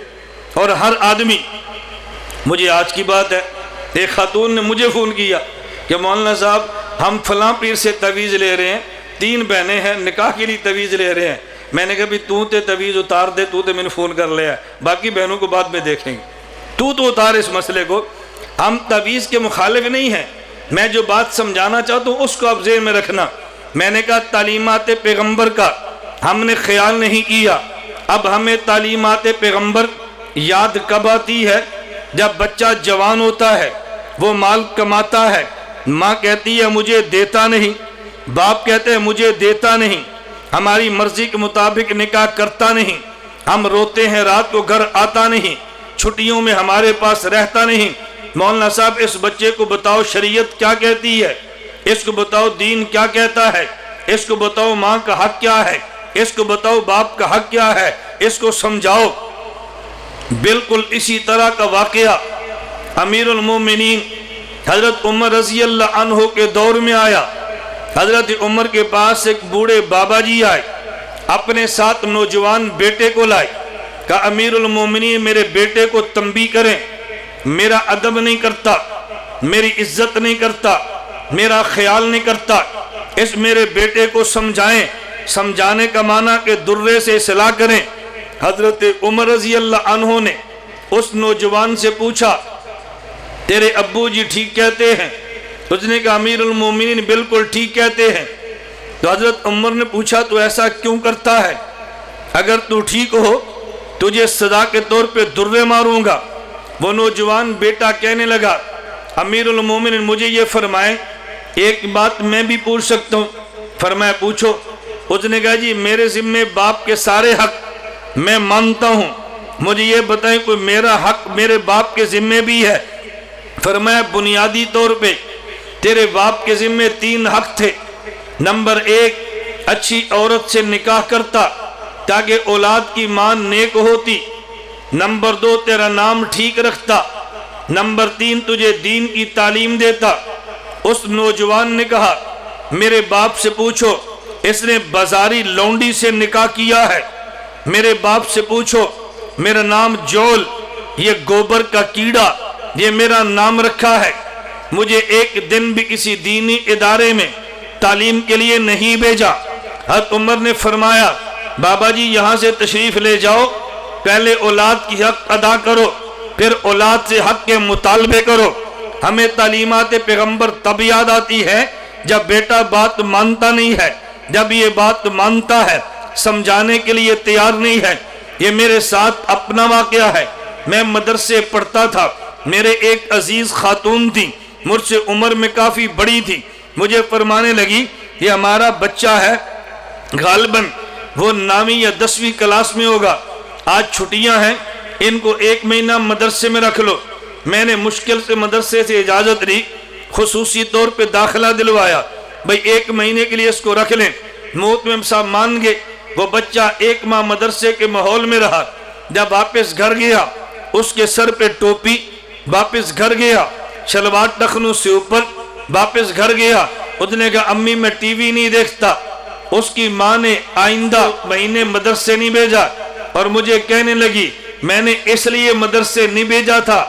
اور ہر آدمی، مجھے آج کی بات ہے، ایک خاتون نے مجھے فون کیا کہ مولانا صاحب ہم فلاں پیر سے تعویذ لے رہے ہیں، 3 بہنیں ہیں، نکاح کے لیے تعویذ لے رہے ہیں۔ میں نے کہا بھی تو تے تعویذ اتار دے، تو تے میں نے فون کر لیا ہے، باقی بہنوں کو بعد میں دیکھیں گے، تو اتار اس مسئلے کو۔ ہم تعویذ کے مخالف نہیں ہیں، میں جو بات سمجھانا چاہتا ہوں اس کو آپ ذہن میں رکھنا۔ میں نے کہا تعلیمات پیغمبر کا ہم نے خیال نہیں کیا، اب ہمیں تعلیمات پیغمبر یاد کب آتی ہے؟ جب بچہ جوان ہوتا ہے، وہ مال کماتا ہے، ماں کہتی ہے مجھے دیتا نہیں، باپ کہتے ہیں مجھے دیتا نہیں، ہماری مرضی کے مطابق نکاح کرتا نہیں، ہم روتے ہیں رات کو گھر آتا نہیں، چھٹیوں میں ہمارے پاس رہتا نہیں۔ مولانا صاحب اس بچے کو بتاؤ شریعت کیا کہتی ہے، اس کو بتاؤ دین کیا کہتا ہے، اس کو بتاؤ ماں کا حق کیا ہے، اس کو بتاؤ باپ کا حق کیا ہے، اس کو سمجھاؤ۔ بالکل اسی طرح کا واقعہ امیر المومنین حضرت عمر رضی اللہ عنہ کے دور میں آیا۔ حضرت عمر کے پاس ایک بوڑھے بابا جی آئے، اپنے ساتھ نوجوان بیٹے کو لائے، کہا امیر المومنین میرے بیٹے کو تنبیہ کریں، میرا ادب نہیں کرتا، میری عزت نہیں کرتا، میرا خیال نہیں کرتا، اس میرے بیٹے کو سمجھائیں۔ سمجھانے کا معنی کہ درے سے اصلاح کریں۔ حضرت عمر رضی اللہ عنہ نے اس نوجوان سے پوچھا تیرے ابو جی ٹھیک کہتے ہیں؟ اس نے کہا امیر المومنین بالکل ٹھیک کہتے ہیں۔ تو حضرت عمر نے پوچھا تو ایسا کیوں کرتا ہے؟ اگر تو ٹھیک ہو تجھے سزا کے طور پہ درے ماروں گا۔ وہ نوجوان بیٹا کہنے لگا امیر المومنین مجھے یہ فرمائیں ایک بات میں بھی پوچھ سکتا ہوں؟ فرمایا پوچھو۔ اس نے کہا جی میرے ذمہ باپ کے سارے حق میں مانتا ہوں، مجھے یہ بتائیں کوئی میرا حق میرے باپ کے ذمہ بھی ہے؟ فرمایا بنیادی طور پہ تیرے باپ کے ذمہ 3 حق تھے۔ نمبر 1 اچھی عورت سے نکاح کرتا تاکہ اولاد کی ماں نیک ہوتی۔ نمبر 2 تیرا نام ٹھیک رکھتا نمبر 3 تجھے دین کی تعلیم دیتا۔ اس نوجوان نے کہا میرے باپ سے پوچھو، اس نے بازاری لونڈی سے نکاح کیا ہے۔ میرے باپ سے پوچھو، میرا نام جول، یہ گوبر کا کیڑا، یہ میرا نام رکھا ہے۔ مجھے ایک دن بھی کسی دینی ادارے میں تعلیم کے لیے نہیں بھیجا۔ حضرت عمر نے فرمایا بابا جی یہاں سے تشریف لے جاؤ، پہلے اولاد کی حق ادا کرو، پھر اولاد سے حق کے مطالبے کرو۔ ہمیں تعلیمات پیغمبر تب یاد آتی ہے جب بیٹا بات مانتا نہیں ہے، جب یہ بات مانتا ہے، سمجھانے کے لیے تیار نہیں ہے۔ یہ میرے ساتھ اپنا واقعہ ہے۔ میں مدرسے پڑھتا تھا، میرے ایک عزیز خاتون تھی، مجھ سے عمر میں کافی بڑی تھی، مجھے فرمانے لگی یہ ہمارا بچہ ہے، غالباً وہ 9ویں یا 10ویں کلاس میں ہوگا، آج چھٹیاں ہیں، ان کو 1 مہینہ مدرسے میں رکھ لو۔ میں نے مشکل سے مدرسے سے اجازت لی، خصوصی طور پہ داخلہ دلوایا، بھئی 1 مہینے کے لیے اس کو رکھ لیں۔ موت میں صاحب مان گئے۔ وہ بچہ 1 ماہ مدرسے کے ماحول میں رہا، جب واپس گھر گیا اس کے سر پہ ٹوپی، واپس گھر گیا شلوار ٹخنوں سے اوپر، واپس گھر گیا اس نے کہا امی میں ٹی وی نہیں دیکھتا۔ اس کی ماں نے آئندہ مہینے مدرسے نہیں بھیجا، اور مجھے کہنے لگی میں نے اس لیے مدرسے نہیں بھیجا تھا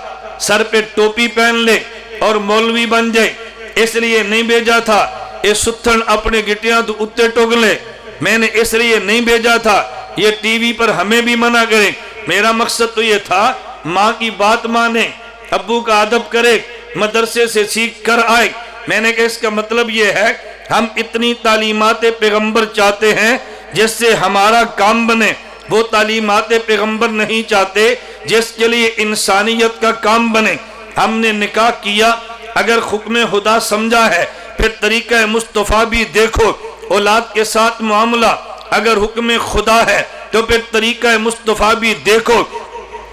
سر پہ ٹوپی پہن لے اور مولوی بن جائے، اس لیے نہیں بھیجا تھا یہ ستھن اپنے گٹیاں تو اتے ٹوگ لے، میں نے اس لیے نہیں بھیجا تھا یہ ٹی وی پر ہمیں بھی منع کرے۔ میرا مقصد تو یہ تھا ماں کی بات مانے، ابو کا ادب کرے، مدرسے سے سیکھ کر آئے۔ میں نے کہا اس کا مطلب یہ ہے ہم اتنی تعلیمات پیغمبر چاہتے ہیں جس سے ہمارا کام بنے، وہ تعلیمات پیغمبر نہیں چاہتے جس کے لیے انسانیت کا کام بنے۔ ہم نے نکاح کیا، اگر حکم خدا سمجھا ہے پھر طریقہ مصطفیٰ بھی دیکھو، اولاد کے ساتھ معاملہ اگر حکم خدا ہے تو پھر طریقہ مصطفیٰ بھی دیکھو۔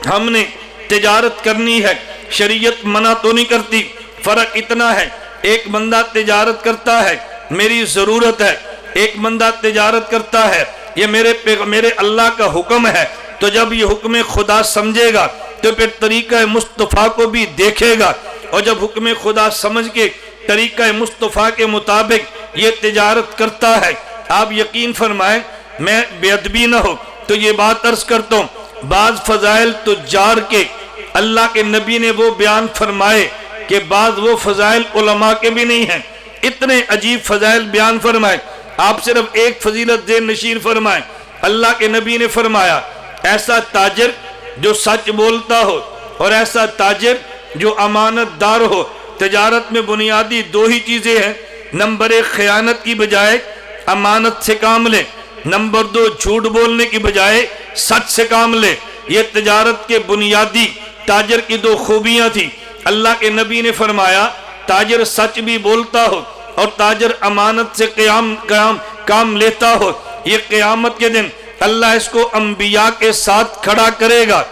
ہم نے تجارت کرنی ہے، شریعت منع تو نہیں کرتی، فرق اتنا ہے ایک بندہ تجارت کرتا ہے میری ضرورت ہے، ایک بندہ تجارت کرتا ہے یہ میرے اللہ کا حکم ہے، تو جب یہ حکم خدا سمجھے گا تو پھر طریقہ مصطفیٰ کو بھی دیکھے گا، اور جب حکم خدا سمجھ کے طریقہ مصطفیٰ کے مطابق یہ تجارت کرتا ہے، آپ یقین فرمائیں میں بے ادبی نہ ہو تو یہ بات عرض کرتا ہوں، بعض فضائل تجار کے اللہ کے نبی نے وہ بیان فرمائے کہ بعض وہ فضائل علماء کے بھی نہیں ہیں، اتنے عجیب فضائل بیان فرمائے۔ آپ صرف ایک فضیلت ذہن نشین فرمائیں، اللہ کے نبی نے فرمایا ایسا تاجر جو سچ بولتا ہو اور ایسا تاجر جو امانت دار ہو۔ تجارت میں بنیادی 2 ہی چیزیں ہیں، نمبر 1 خیانت کی بجائے امانت سے کام لے، نمبر 2 جھوٹ بولنے کی بجائے سچ سے کام لے۔ یہ تجارت کے بنیادی تاجر کی 2 خوبیاں تھی۔ اللہ کے نبی نے فرمایا تاجر سچ بھی بولتا ہو اور تاجر امانت سے کام لیتا ہو، یہ قیامت کے دن اللہ اس کو انبیاء کے ساتھ کھڑا کرے گا۔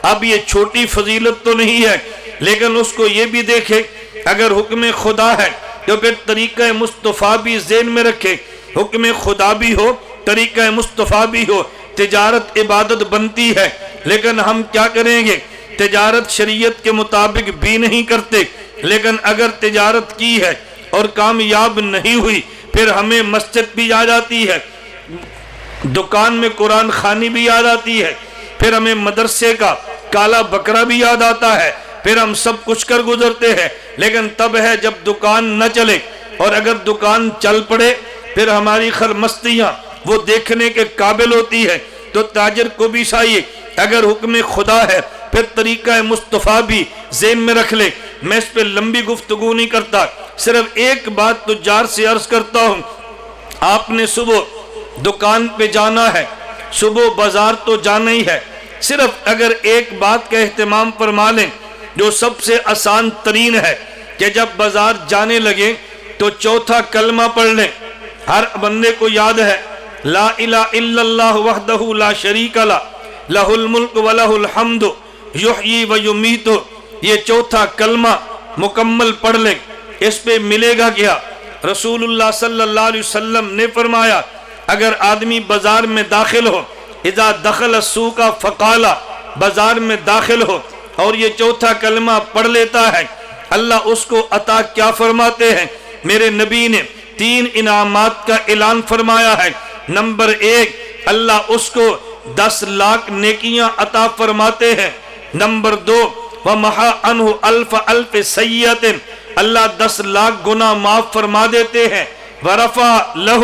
اب یہ چھوٹی فضیلت تو نہیں ہے، لیکن اس کو یہ بھی دیکھے اگر حکم خدا ہے تو پھر طریقہ مصطفیٰ بھی ذہن میں رکھے، حکم خدا بھی ہو طریقہ مصطفیٰ بھی ہو۔ تجارت عبادت بنتی ہے، لیکن ہم کیا کریں گے؟ تجارت شریعت کے مطابق بھی نہیں کرتے، لیکن اگر تجارت کی ہے اور کامیاب نہیں ہوئی پھر ہمیں مسجد بھی یاد آتی ہے، دکان میں قرآن خوانی بھی یاد آتی ہے، پھر ہمیں مدرسے کا کالا بکرا بھی یاد آتا ہے، پھر ہم سب کچھ کر گزرتے ہیں، لیکن تب ہے جب دکان نہ چلے، اور اگر دکان چل پڑے پھر ہماری خرمستیاں وہ دیکھنے کے قابل ہوتی ہے۔ تو تاجر کو بھی چاہیے اگر حکم خدا ہے پھر طریقہ مصطفیٰ بھی ذہن میں رکھ لے۔ میں اس پہ لمبی گفتگو نہیں کرتا، صرف ایک بات تجار سے عرض کرتا ہوں، آپ نے صبح دکان پہ جانا ہے، صبح بازار تو جانا ہی ہے، صرف اگر ایک بات کا اہتمام فرما لیں جو سب سے آسان ترین ہے کہ جب بازار جانے لگے تو 4تھا کلمہ پڑھ لیں۔ ہر بندے کو یاد ہے لا الہ الا اللہ وحدہ لا شریک لہ لہ الملک و لہ الحمد یحیی و یمیت، یہ 4تھا کلمہ مکمل پڑھ لیں۔ اس پہ ملے گا کیا؟ رسول اللہ صلی اللہ علیہ وسلم نے فرمایا اگر آدمی بازار میں داخل ہو، اذا دخل السوق فقال، بازار میں داخل ہو اور یہ چوتھا کلمہ پڑھ لیتا ہے، اللہ اس کو عطا کیا فرماتے ہیں؟ میرے نبی نے 3 انعامات کا اعلان فرمایا ہے۔ نمبر 1، اللہ اس کو 10 لاکھ نیکیاں عطا فرماتے ہیں۔ نمبر 2، وَمَحَا عَنْهُ أَلْفَ سَيِّئَةٍ، اللہ 10 لاکھ گناہ معاف فرما دیتے ہیں۔ وَرَفَعَ لَهُ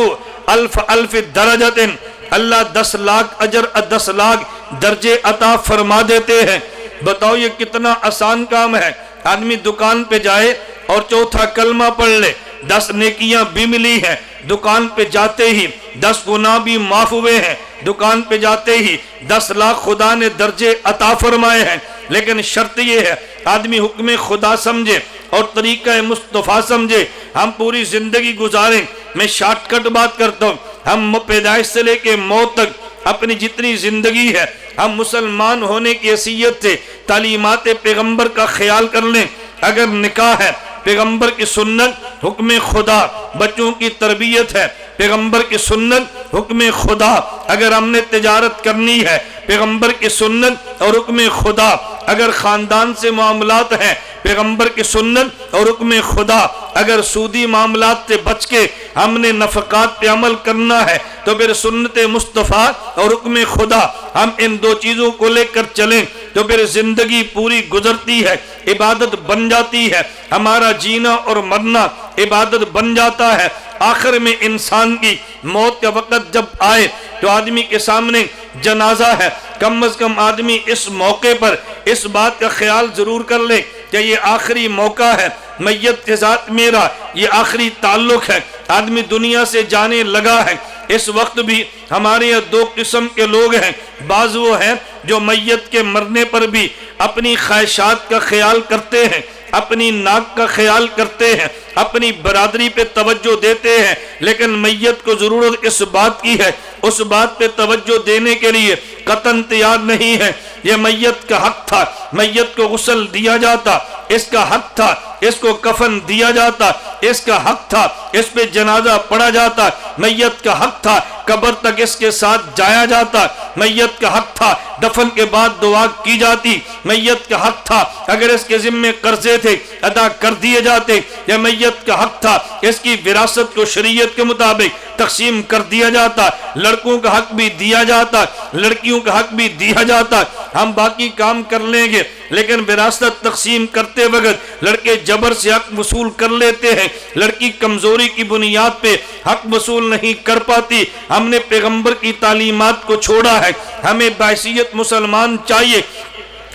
أَلْفَ دَرَجَةٍ، اللہ 10 لاکھ اجر 10 لاکھ درجے عطا فرما دیتے ہیں۔ بتاؤ یہ کتنا آسان کام ہے۔ آدمی دکان پہ جائے اور چوتھا کلمہ پڑھ لے، 10 نیکیاں بھی ملی ہیں۔ دکان پہ جاتے ہی 10 گناہ بھی معاف ہوئے ہیں۔ دکان پہ جاتے ہی 10 لاکھ خدا نے درجے عطا فرمائے ہیں۔ لیکن شرط یہ ہے آدمی حکم خدا سمجھے اور طریقہ مصطفیٰ سمجھے۔ ہم پوری زندگی گزاریں، میں شارٹ کٹ بات کرتا ہوں، ہم پیدائش سے لے کے موت تک اپنی جتنی زندگی ہے ہم مسلمان ہونے کی حیثیت سے تعلیمات پیغمبر کا خیال کر لیں۔ اگر نکاح ہے پیغمبر کی سنت حکم خدا، بچوں کی تربیت ہے پیغمبر کی سنت حکم خدا، اگر ہم نے تجارت کرنی ہے پیغمبر کی سنت اور حکم خدا، اگر خاندان سے معاملات ہیں پیغمبر کی سنت اور حکم خدا، اگر سودی معاملات سے بچ کے ہم نے نفقات پہ عمل کرنا ہے تو پھر سنت مصطفیٰ اور حکم خدا، ہم ان 2 چیزوں کو لے کر چلیں تو پھر زندگی پوری گزرتی ہے، عبادت بن جاتی ہے، ہمارا جینا اور مرنا عبادت بن جاتا ہے۔ آخر میں انسان کی موت کا وقت جب آئے تو آدمی کے سامنے جنازہ ہے، کم از کم آدمی اس موقع پر اس بات کا خیال ضرور کر لے کہ یہ آخری موقع ہے، میت کے ساتھ میرا یہ آخری تعلق ہے، آدمی دنیا سے جانے لگا ہے۔ اس وقت بھی ہمارے یہاں 2 قسم کے لوگ ہیں، بعض وہ ہیں جو میت کے مرنے پر بھی اپنی خواہشات کا خیال کرتے ہیں، اپنی ناک کا خیال کرتے ہیں، اپنی برادری پہ توجہ دیتے ہیں، لیکن میت کو ضرورت اس بات کی ہے، اس بات پہ توجہ دینے کے لیے قطعاً تیار نہیں ہے۔ یہ میت کا حق تھا، میت کو غسل دیا جاتا، اس کا حق تھا، اس کو کفن دیا جاتا، اس کا حق تھا، اس پہ جنازہ پڑھا جاتا، میت کا حق تھا، قبر تک اس کے ساتھ جایا جاتا، میت کا حق تھا، دفن کے بعد دعا کی جاتی، میت کا حق تھا، اگر اس کے ذمے قرضے تھے ادا کر دیے جاتے، یا میت کا حق تھا اس کی وراثت کو شریعت کے مطابق تقسیم کر دیا جاتا، لڑکوں کا حق بھی دیا جاتا، لڑکیوں کا حق بھی دیا جاتا۔ ہم باقی کام کر لیں گے لیکن وراثت تقسیم کرتے وقت لڑکے جبر سے حق وصول کر لیتے ہیں، لڑکی کمزوری کی بنیاد پہ حق وصول نہیں کر پاتی۔ ہم نے پیغمبر کی تعلیمات کو چھوڑا ہے، ہمیں بحیثیت مسلمان چاہیے،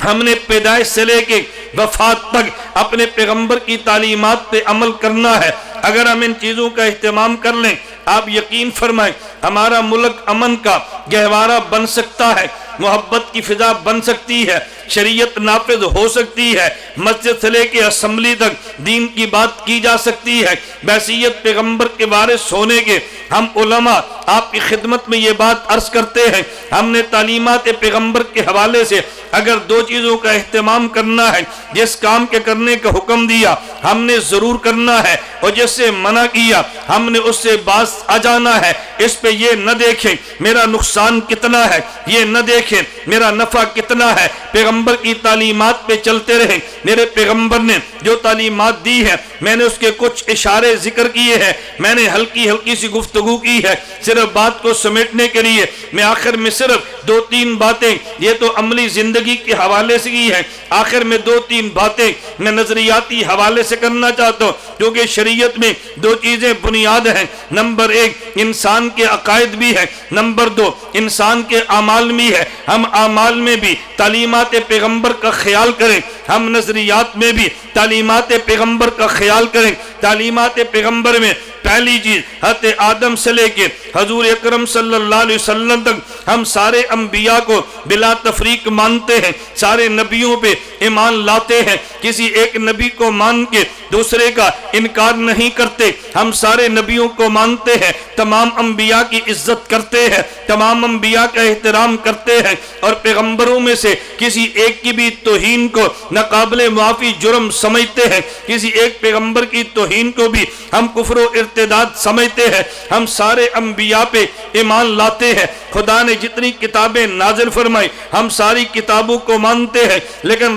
ہم نے پیدائش سے لے کے وفات تک اپنے پیغمبر کی تعلیمات پہ عمل کرنا ہے۔ اگر ہم ان چیزوں کا اہتمام کر لیں، آپ یقین فرمائیں ہمارا ملک امن کا گہوارہ بن سکتا ہے، محبت کی فضا بن سکتی ہے، شریعت نافذ ہو سکتی ہے، مسجد سے لے کے اسمبلی تک دین کی بات کی جا سکتی ہے۔ بحیثیت پیغمبر کے وارث ہونے کے ہم علماء آپ کی خدمت میں یہ بات عرض کرتے ہیں، ہم نے تعلیمات پیغمبر کے حوالے سے اگر 2 چیزوں کا اہتمام کرنا ہے، جس کام کے کرنے کا حکم دیا ہم نے ضرور کرنا ہے، اور جس سے منع کیا ہم نے اس سے باز آ جانا ہے۔ اس پہ یہ نہ دیکھیں میرا نقصان کتنا ہے، یہ نہ دیکھیں میرا نفع کتنا ہے، پیغمبر کی تعلیمات پہ چلتے رہیں۔ میرے پیغمبر نے جو تعلیمات دی ہے میں نے اس کے کچھ اشارے ذکر کیے ہیں، میں نے ہلکی ہلکی سی گفتگو کی ہے صرف بات کو سمیٹنے کے لیے۔ میں آخر میں صرف 2-3 باتیں، یہ تو عملی زندگی کے حوالے سے کی ہیں، آخر میں 2-3 باتیں میں نظریاتی حوالے سے کرنا چاہتا ہوں، کیونکہ شریعت میں 2 چیزیں بنیاد ہیں۔ نمبر 1 انسان کے عقائد بھی ہے، نمبر 2 انسان کے اعمال بھی ہے۔ ہم اعمال میں بھی تعلیمات پیغمبر کا خیال کریں، ہم نظریات میں بھی تعلیمات پیغمبر کا خیال کریں۔ تعلیمات پیغمبر میں پہلی چیز حضرت آدم سے لے کے حضور اکرم صلی اللہ علیہ وسلم تک ہم سارے انبیاء کو بلا تفریق مانتے ہیں، سارے نبیوں پہ ایمان لاتے ہیں، کسی ایک نبی کو مان کے دوسرے کا انکار نہیں کرتے، ہم سارے نبیوں کو مانتے ہیں، تمام انبیاء کی عزت کرتے ہیں، تمام انبیاء کا احترام کرتے ہیں، اور پیغمبروں میں سے کسی ایک کی بھی توہین کو ناقابل معافی جرم سمجھتے ہیں، کسی ایک پیغمبر کی توہین کو بھی ہم کفر و ارتداد سمجھتے ہیں۔ ہم سارے انبیاء پہ ایمان لاتے ہیں، خدا نے جتنی کتابیں نازل فرمائی ہم ساری کتابوں کو مانتے ہیں، لیکن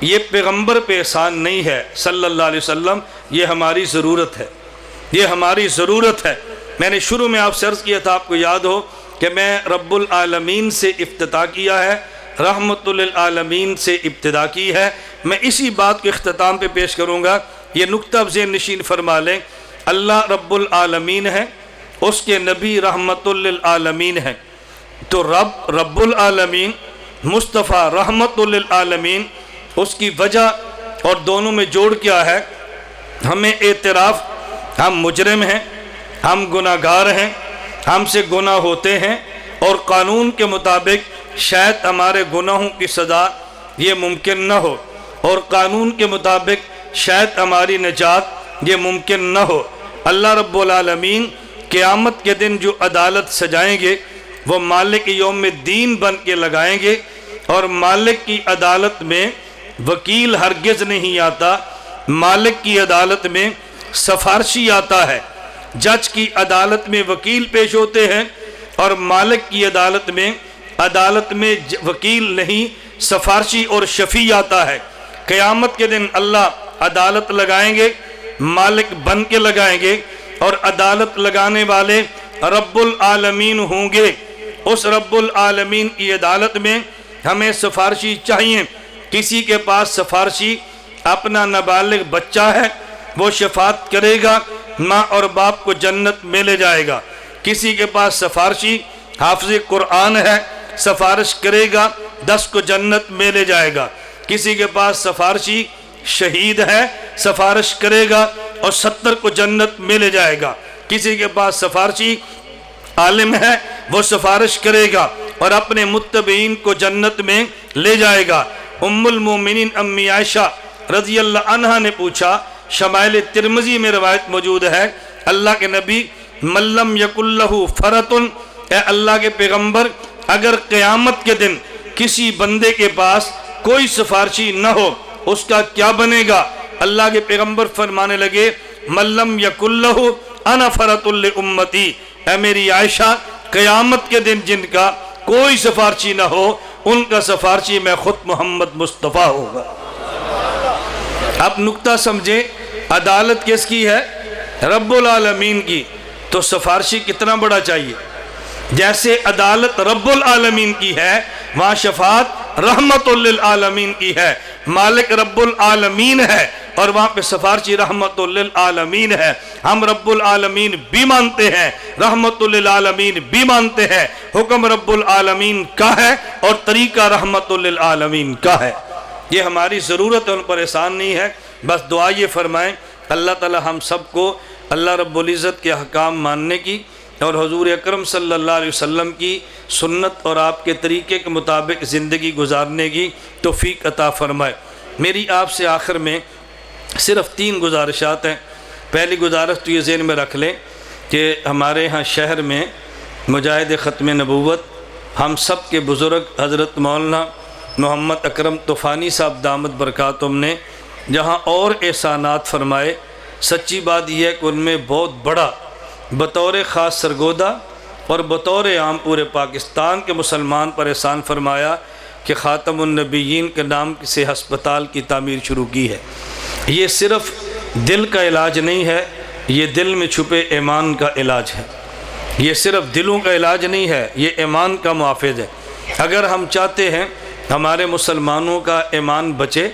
یہ پیغمبر پہ احسان نہیں ہے صلی اللہ علیہ وسلم، یہ ہماری ضرورت ہے، یہ ہماری ضرورت ہے۔ میں نے شروع میں آپ سے عرض کیا تھا، آپ کو یاد ہو کہ میں رب العالمین سے افتتاح کیا ہے، رحمت للعالمین سے ابتدا کی ہے۔ میں اسی بات کو اختتام پہ پیش کروں گا، یہ نقطہ اب ذہن نشین فرما لیں۔ اللہ رب العالمین ہے، اس کے نبی رحمت للعالمین ہے، تو رب العالمین، مصطفیٰ رحمت للعالمین، اس کی وجہ اور دونوں میں جوڑ کیا ہے؟ ہمیں اعتراف، ہم مجرم ہیں، ہم گناہ گار ہیں، ہم سے گناہ ہوتے ہیں، اور قانون کے مطابق شاید ہمارے گناہوں کی سزا یہ ممکن نہ ہو، اور قانون کے مطابق شاید ہماری نجات یہ ممکن نہ ہو۔ اللہ رب العالمین قیامت کے دن جو عدالت سجائیں گے وہ مالک یوم الدین بن کے لگائیں گے، اور مالک کی عدالت میں وکیل ہرگز نہیں آتا، مالک کی عدالت میں سفارشی آتا ہے۔ جج کی عدالت میں وکیل پیش ہوتے ہیں، اور مالک کی عدالت میں وکیل نہیں، سفارشی اور شفیع آتا ہے۔ قیامت کے دن اللہ عدالت لگائیں گے، مالک بن کے لگائیں گے، اور عدالت لگانے والے رب العالمین ہوں گے۔ اس رب العالمین کی عدالت میں ہمیں سفارشی چاہیے۔ کسی کے پاس سفارشی اپنا نابالغ بچہ ہے، وہ شفاعت کرے گا، ماں اور باپ کو جنت میں لے جائے گا۔ کسی کے پاس سفارشی حافظ قرآن ہے، سفارش کرے گا، 10 کو جنت میں لے جائے گا۔ کسی کے پاس سفارشی شہید ہے، سفارش کرے گا اور 70 کو جنت میں لے جائے گا۔ کسی کے پاس سفارشی عالم ہے، وہ سفارش کرے گا اور اپنے متبعین کو جنت میں لے جائے گا۔ ام المومنین امی عائشہ رضی اللہ عنہا نے پوچھا، شمائل ترمذی میں روایت موجود ہے، اللہ کے نبی من لم یکن لہ فرۃ، اے اللہ کے پیغمبر، اگر قیامت کے دن کسی بندے کے پاس کوئی سفارشی نہ ہو اس کا کیا بنے گا؟ اللہ کے پیغمبر فرمانے لگے، من لم یکن لہ انا فرۃ لامتی، اے میری عائشہ، قیامت کے دن جن کا کوئی سفارشی نہ ہو ان کا سفارشی میں خود محمد مصطفیٰ ہوگا۔ اب نقطہ سمجھیں، عدالت کس کی ہے؟ رب العالمین کی، تو سفارشی کتنا بڑا چاہیے؟ جیسے عدالت رب العالمین کی ہے، وہاں شفاعت رحمت للعالمین کی ہے، مالک رب العالمین ہے، اور وہاں پہ سفارشی رحمت للعالمین ہے۔ ہم رب العالمین بھی مانتے ہیں، رحمت للعالمین بھی مانتے ہیں، حکم رب العالمین کا ہے اور طریقہ رحمت للعالمین کا ہے۔ یہ ہماری ضرورت ہے، ان پر احسان نہیں ہے۔ بس دعا یہ فرمائیں اللہ تعالی ہم سب کو اللہ رب العزت کے احکام ماننے کی اور حضور اکرم صلی اللہ علیہ وسلم کی سنت اور آپ کے طریقے کے مطابق زندگی گزارنے کی توفیق عطا فرمائے۔ میری آپ سے آخر میں صرف 3 گزارشات ہیں۔ پہلی گزارش تو یہ ذہن میں رکھ لیں کہ ہمارے ہاں شہر میں مجاہد ختم نبوت ہم سب کے بزرگ حضرت مولانا محمد اکرم طوفانی صاحب دامت برکاتہم نے جہاں اور احسانات فرمائے، سچی بات یہ ہے کہ ان میں بہت بڑا بطور خاص سرگودہ اور بطور عام پورے پاکستان کے مسلمان پر احسان فرمایا کہ خاتم النبیین کے نام سے ہسپتال کی تعمیر شروع کی ہے۔ یہ صرف دل کا علاج نہیں ہے، یہ دل میں چھپے ایمان کا علاج ہے۔ یہ صرف دلوں کا علاج نہیں ہے، یہ ایمان کا محافظ ہے۔ اگر ہم چاہتے ہیں ہمارے مسلمانوں کا ایمان بچے،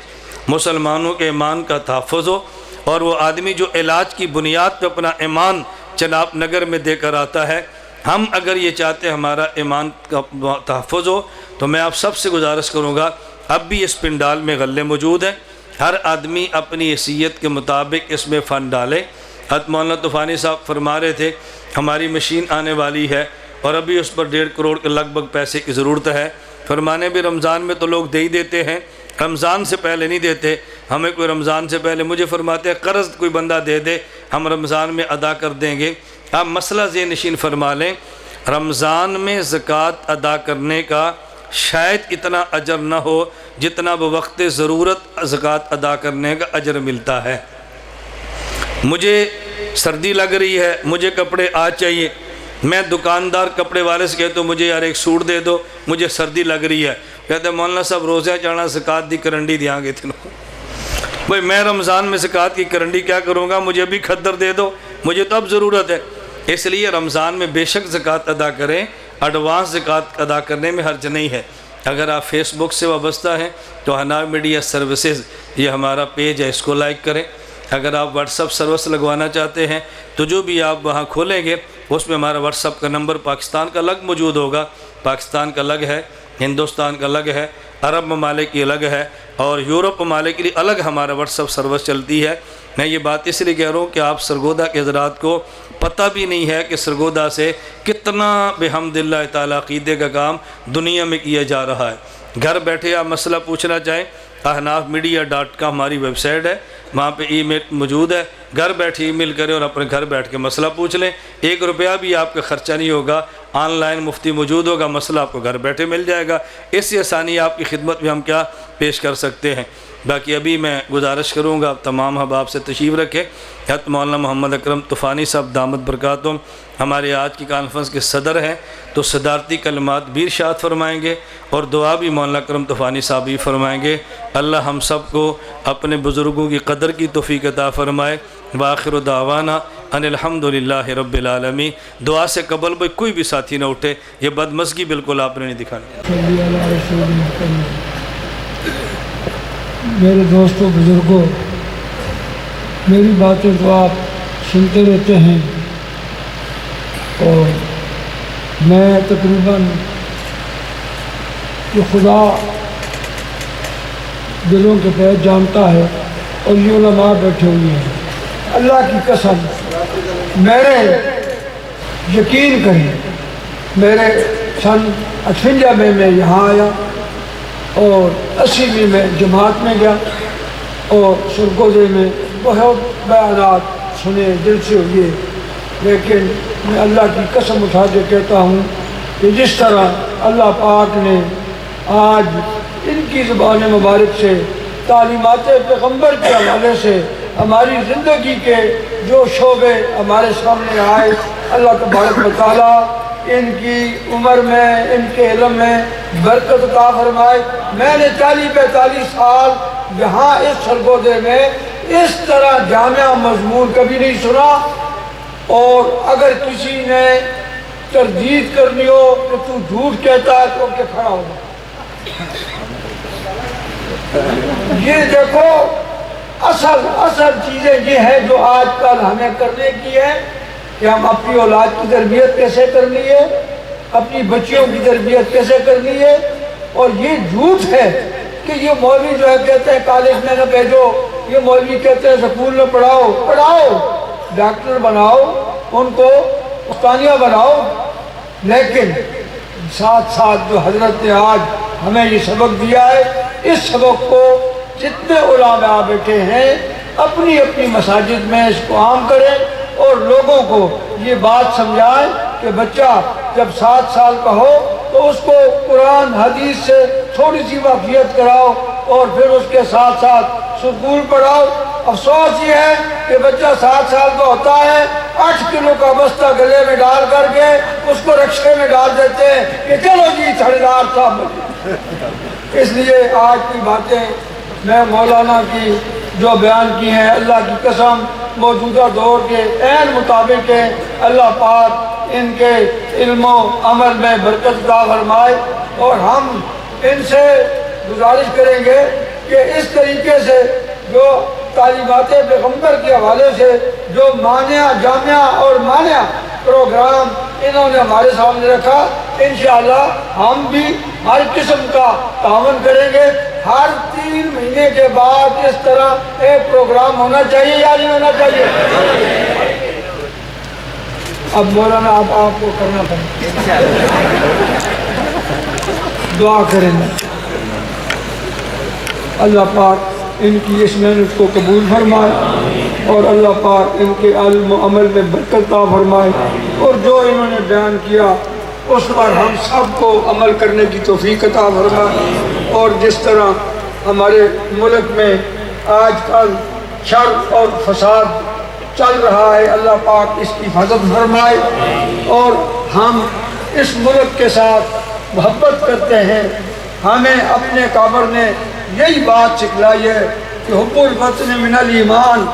مسلمانوں کے ایمان کا تحفظ ہو، اور وہ آدمی جو علاج کی بنیاد پہ اپنا ایمان چناب نگر میں دے کر آتا ہے، ہم اگر یہ چاہتے ہیں ہمارا ایمان کا تحفظ ہو، تو میں آپ سب سے گزارش کروں گا، اب بھی اس پنڈال میں غلے موجود ہیں، ہر آدمی اپنی حیثیت کے مطابق اس میں فنڈ ڈالے۔ حضرت مولانا طوفانی صاحب فرما رہے تھے ہماری مشین آنے والی ہے اور ابھی اس پر 1.5 کروڑ کے لگ بھگ پیسے کی ضرورت ہے۔ فرمانے بھی رمضان میں تو لوگ دے ہی دیتے ہیں، رمضان سے پہلے نہیں دیتے، ہمیں کوئی رمضان سے پہلے مجھے فرماتے ہیں قرض کوئی بندہ دے دے ہم رمضان میں ادا کر دیں گے۔ آپ مسئلہ ذہن نشین فرما لیں، رمضان میں زکوٰۃ ادا کرنے کا شاید اتنا اجر نہ ہو جتنا بوقت ضرورت زکوٰۃ ادا کرنے کا اجر ملتا ہے۔ مجھے سردی لگ رہی ہے، مجھے کپڑے آج چاہیے، میں دکاندار کپڑے والے سے کہتا ہوں مجھے یار ایک سوٹ دے دو، مجھے سردی لگ رہی ہے، کہتے ہیں مولانا صاحب روزہ چڑھنا زکات دی کرنڈی دیاں گے تینوں. بھائی میں رمضان میں زکات کی کرنڈی کیا کروں گا؟ مجھے بھی کھدر دے دو، مجھے تو اب ضرورت ہے. اس لیے رمضان میں بے شک زکات ادا کریں، ایڈوانس زکات ادا کرنے میں حرج نہیں ہے. اگر آپ فیس بک سے وابستہ ہیں تو حناب میڈیا سروسز یہ ہمارا پیج ہے، اس کو لائک کریں. اگر آپ واٹس اپ سروس لگوانا چاہتے ہیں تو جو بھی آپ وہاں کھولیں گے اس میں ہمارا واٹس اپ کا نمبر پاکستان کا الگ موجود ہوگا. پاکستان کا الگ ہے، ہندوستان کا الگ ہے، عرب ممالک کی الگ ہے، اور یورپ ممالک کے لیے الگ ہمارا واٹس اپ سروس چلتی ہے. میں یہ بات اس لیے کہہ رہا ہوں کہ آپ سرگودا کے حضرات کو پتہ بھی نہیں ہے کہ سرگودا سے کتنا بحمد اللہ تعالیٰ عقیدے کا کام دنیا میں کیا جا رہا ہے. گھر بیٹھے آپ مسئلہ پوچھنا چاہیں ahnafmedia.com ہماری ویب سائٹ ہے، وہاں پہ ای میل موجود ہے. گھر بیٹھے ای میل کریں اور اپنے گھر بیٹھ کے مسئلہ پوچھ لیں. 1 روپیہ بھی آپ کا خرچہ نہیں ہوگا. آن لائن مفتی موجود ہوگا، مسئلہ آپ کو گھر بیٹھے مل جائے گا. اس سے آسانی آپ کی خدمت میں ہم کیا پیش کر سکتے ہیں. باقی ابھی میں گزارش کروں گا تمام احباب سے تشریف رکھیں. حضرت مولانا محمد اکرم طوفانی صاحب دامت برکاتہم ہمارے آج کی کانفرنس کے صدر ہیں، تو صدارتی کلمات بھی ارشاد فرمائیں گے اور دعا بھی مولانا اکرم طوفانی صاحب ہی فرمائیں گے. اللہ ہم سب کو اپنے بزرگوں کی قدر کی توفیق عطا فرمائے. وآخر دعوانا ان الحمدللہ رب العالمین. دعا سے قبل بھائی کوئی بھی ساتھی نہ اٹھے، یہ بدمزگی بالکل آپ نے نہیں دکھانی. میرے دوستوں بزرگوں، میری باتیں تو آپ سنتے رہتے ہیں اور میں تقریباً کہ خدا دلوں کے پیچ جانتا ہے اور یہ علماء بیٹھے ہوئے ہیں. اللہ کی قسم میرے یقین کریں، میرے سن 58 میں یہاں آیا اور 80 میں جماعت میں گیا اور سرگودے میں بہت بیانات سنے، دل سے ہوئے. لیکن میں اللہ کی قسم اٹھا کے کہتا ہوں کہ جس طرح اللہ پاک نے آج ان کی زبان مبارک سے تعلیمات پیغمبر کے حوالے سے ہماری زندگی کے جو شعبے ہمارے سامنے آئے، اللہ تبارک و تعالیٰ ان کی عمر میں، ان کے علم میں برکت عطا فرمائے. میں نے 40-45 سال یہاں اس سرگودے میں اس طرح جامعہ مضمون کبھی نہیں سنا. اور اگر کسی نے تردید کرنی ہو کہ تو جھوٹ کہتا ہے تو کہ کھڑا ہوگا. یہ دیکھو اصل چیزیں یہ ہیں جو آج کل ہمیں کرنے کی ہے کہ ہم اپنی اولاد کی تربیت کیسے کرنی ہے، اپنی بچیوں کی تربیت کیسے کرنی ہے. اور یہ جھوٹ ہے کہ یہ مولوی جو ہے کہتے ہیں کالج میں نہ بھیجو، یہ مولوی کہتے ہیں سکول میں پڑھاؤ، ڈاکٹر بناؤ، ان کو استانیہ بناؤ. لیکن ساتھ ساتھ جو حضرت نے آج ہمیں یہ سبق دیا ہے، اس سبق کو جتنے علماء بیٹھے ہیں اپنی اپنی مساجد میں اس کو عام کریں اور لوگوں کو یہ بات سمجھائیں کہ بچہ جب 7 سال کا ہو تو اس کو قرآن حدیث سے تھوڑی سی واقفیت کراؤ اور پھر اس کے ساتھ ساتھ سکول پڑھاؤ. افسوس یہ ہے کہ بچہ 7 سال کا ہوتا ہے، 8 کلو کا بستہ گلے میں ڈال کر کے اس کو رکشے میں ڈال دیتے ہیں کہ چلو جی تھڑیدار صاحب. اس لیے آج کی باتیں میں مولانا کی جو بیان کی ہیں اللہ کی قسم موجودہ دور کے عین مطابق ہیں. اللہ پاک ان کے علم و عمل میں برکت عطا فرمائے. اور ہم ان سے گزارش کریں گے کہ اس طریقے سے جو تعلیمات پیغمبر کے حوالے سے جو مانع جامعہ اور مانع پروگرام انہوں نے ہمارے سامنے رکھا، انشاءاللہ ہم بھی ہر قسم کا تعاون کریں گے. ہر 3 مہینے کے بعد اس طرح ایک پروگرام ہونا چاہیے یا نہیں ہونا چاہیے؟ اب مولانا آپ کو کرنا پڑے، دعا کریں گے. اللہ پاک ان کی اس محنت کو قبول فرمائے اور اللہ پاک ان کے علم و عمل میں برکت عطا فرمائے. اور جو انہوں نے بیان کیا اس پر ہم سب کو عمل کرنے کی توفیق عطا فرمائے. اور جس طرح ہمارے ملک میں آج کل شر اور فساد چل رہا ہے، اللہ پاک اس کی حفاظت فرمائے. اور ہم اس ملک کے ساتھ محبت کرتے ہیں، ہمیں اپنے کابر نے یہی بات سکھلائی ہے کہ حب الوطن من الایمان،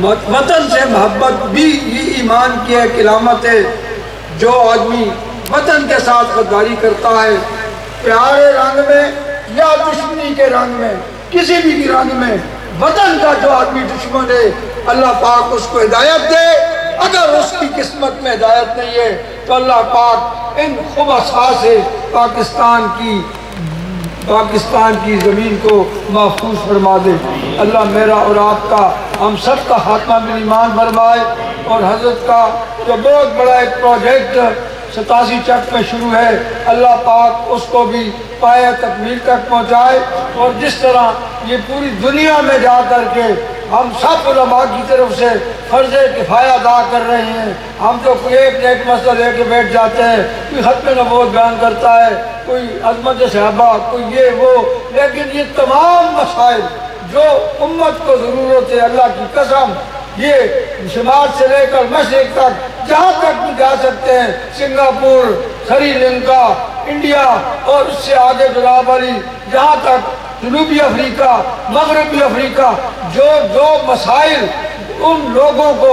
وطن سے محبت بھی یہ ایمان کی ایک علامت ہے۔ جو آدمی وطن کے ساتھ غداری کرتا ہے، پیارے رنگ میں یا دشمنی کے رنگ میں، کسی بھی رنگ میں، وطن کا جو آدمی دشمن ہے، اللہ پاک اس کو ہدایت دے۔ اگر اس کی قسمت میں ہدایت نہیں ہے تو اللہ پاک ان خبثاء سے پاکستان کی زمین کو محفوظ فرما دے۔ اللہ میرا اور آپ کا، ہم سب کا خاتمہ بالایمان فرمائے، اور حضرت کا جو بہت بڑا ایک پروجیکٹ 87 چک میں شروع ہے، اللہ پاک اس کو بھی پایہ تکمیل تک پہنچائے، اور جس طرح یہ پوری دنیا میں جا کر کے ہم سب علماء کی طرف سے فرض کفایہ ادا کر رہے ہیں۔ ہم تو کوئی ایک مسئلہ لے کے بیٹھ جاتے ہیں، کوئی ختم نبوت بیان کرتا ہے، کوئی عظمت صحابہ، کوئی یہ وہ، لیکن یہ تمام مسائل جو امت کو ضرورت ہے، اللہ کی قسم یہ شمال سے لے کر مشرق تک جہاں تک بھی جا سکتے ہیں، سنگاپور، سری لنکا، انڈیا، اور اس سے آگے جناب والی جہاں تک جنوبی افریقہ، مغربی افریقہ، جو مسائل ان لوگوں کو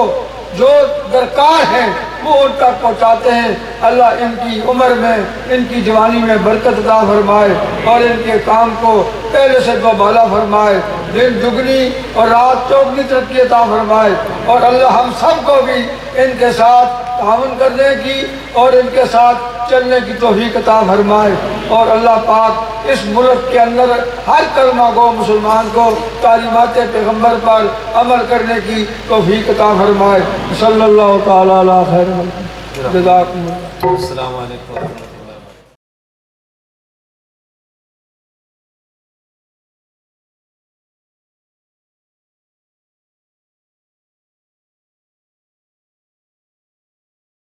جو درکار ہیں وہ ان تک پہنچاتے ہیں۔ اللہ ان کی عمر میں، ان کی جوانی میں برکت عطا فرمائے، اور ان کے کام کو پہلے سے دو بالا فرمائے، دن دگنی اور رات چوگنی ترقی عطا فرمائے، اور اللہ ہم سب کو بھی ان کے ساتھ تعاون کرنے کی اور ان کے ساتھ چلنے کی توفیق عطا فرمائے، اور اللہ پاک اس ملک کے اندر ہر کلمہ گو مسلمان کو تعلیمات پیغمبر پر عمل کرنے کی توفیق عطا فرمائے۔ صلی اللہ تعالیٰ علیہ خیر جزاکم اللہ۔ السلام علیکم ورحمۃ اللہ۔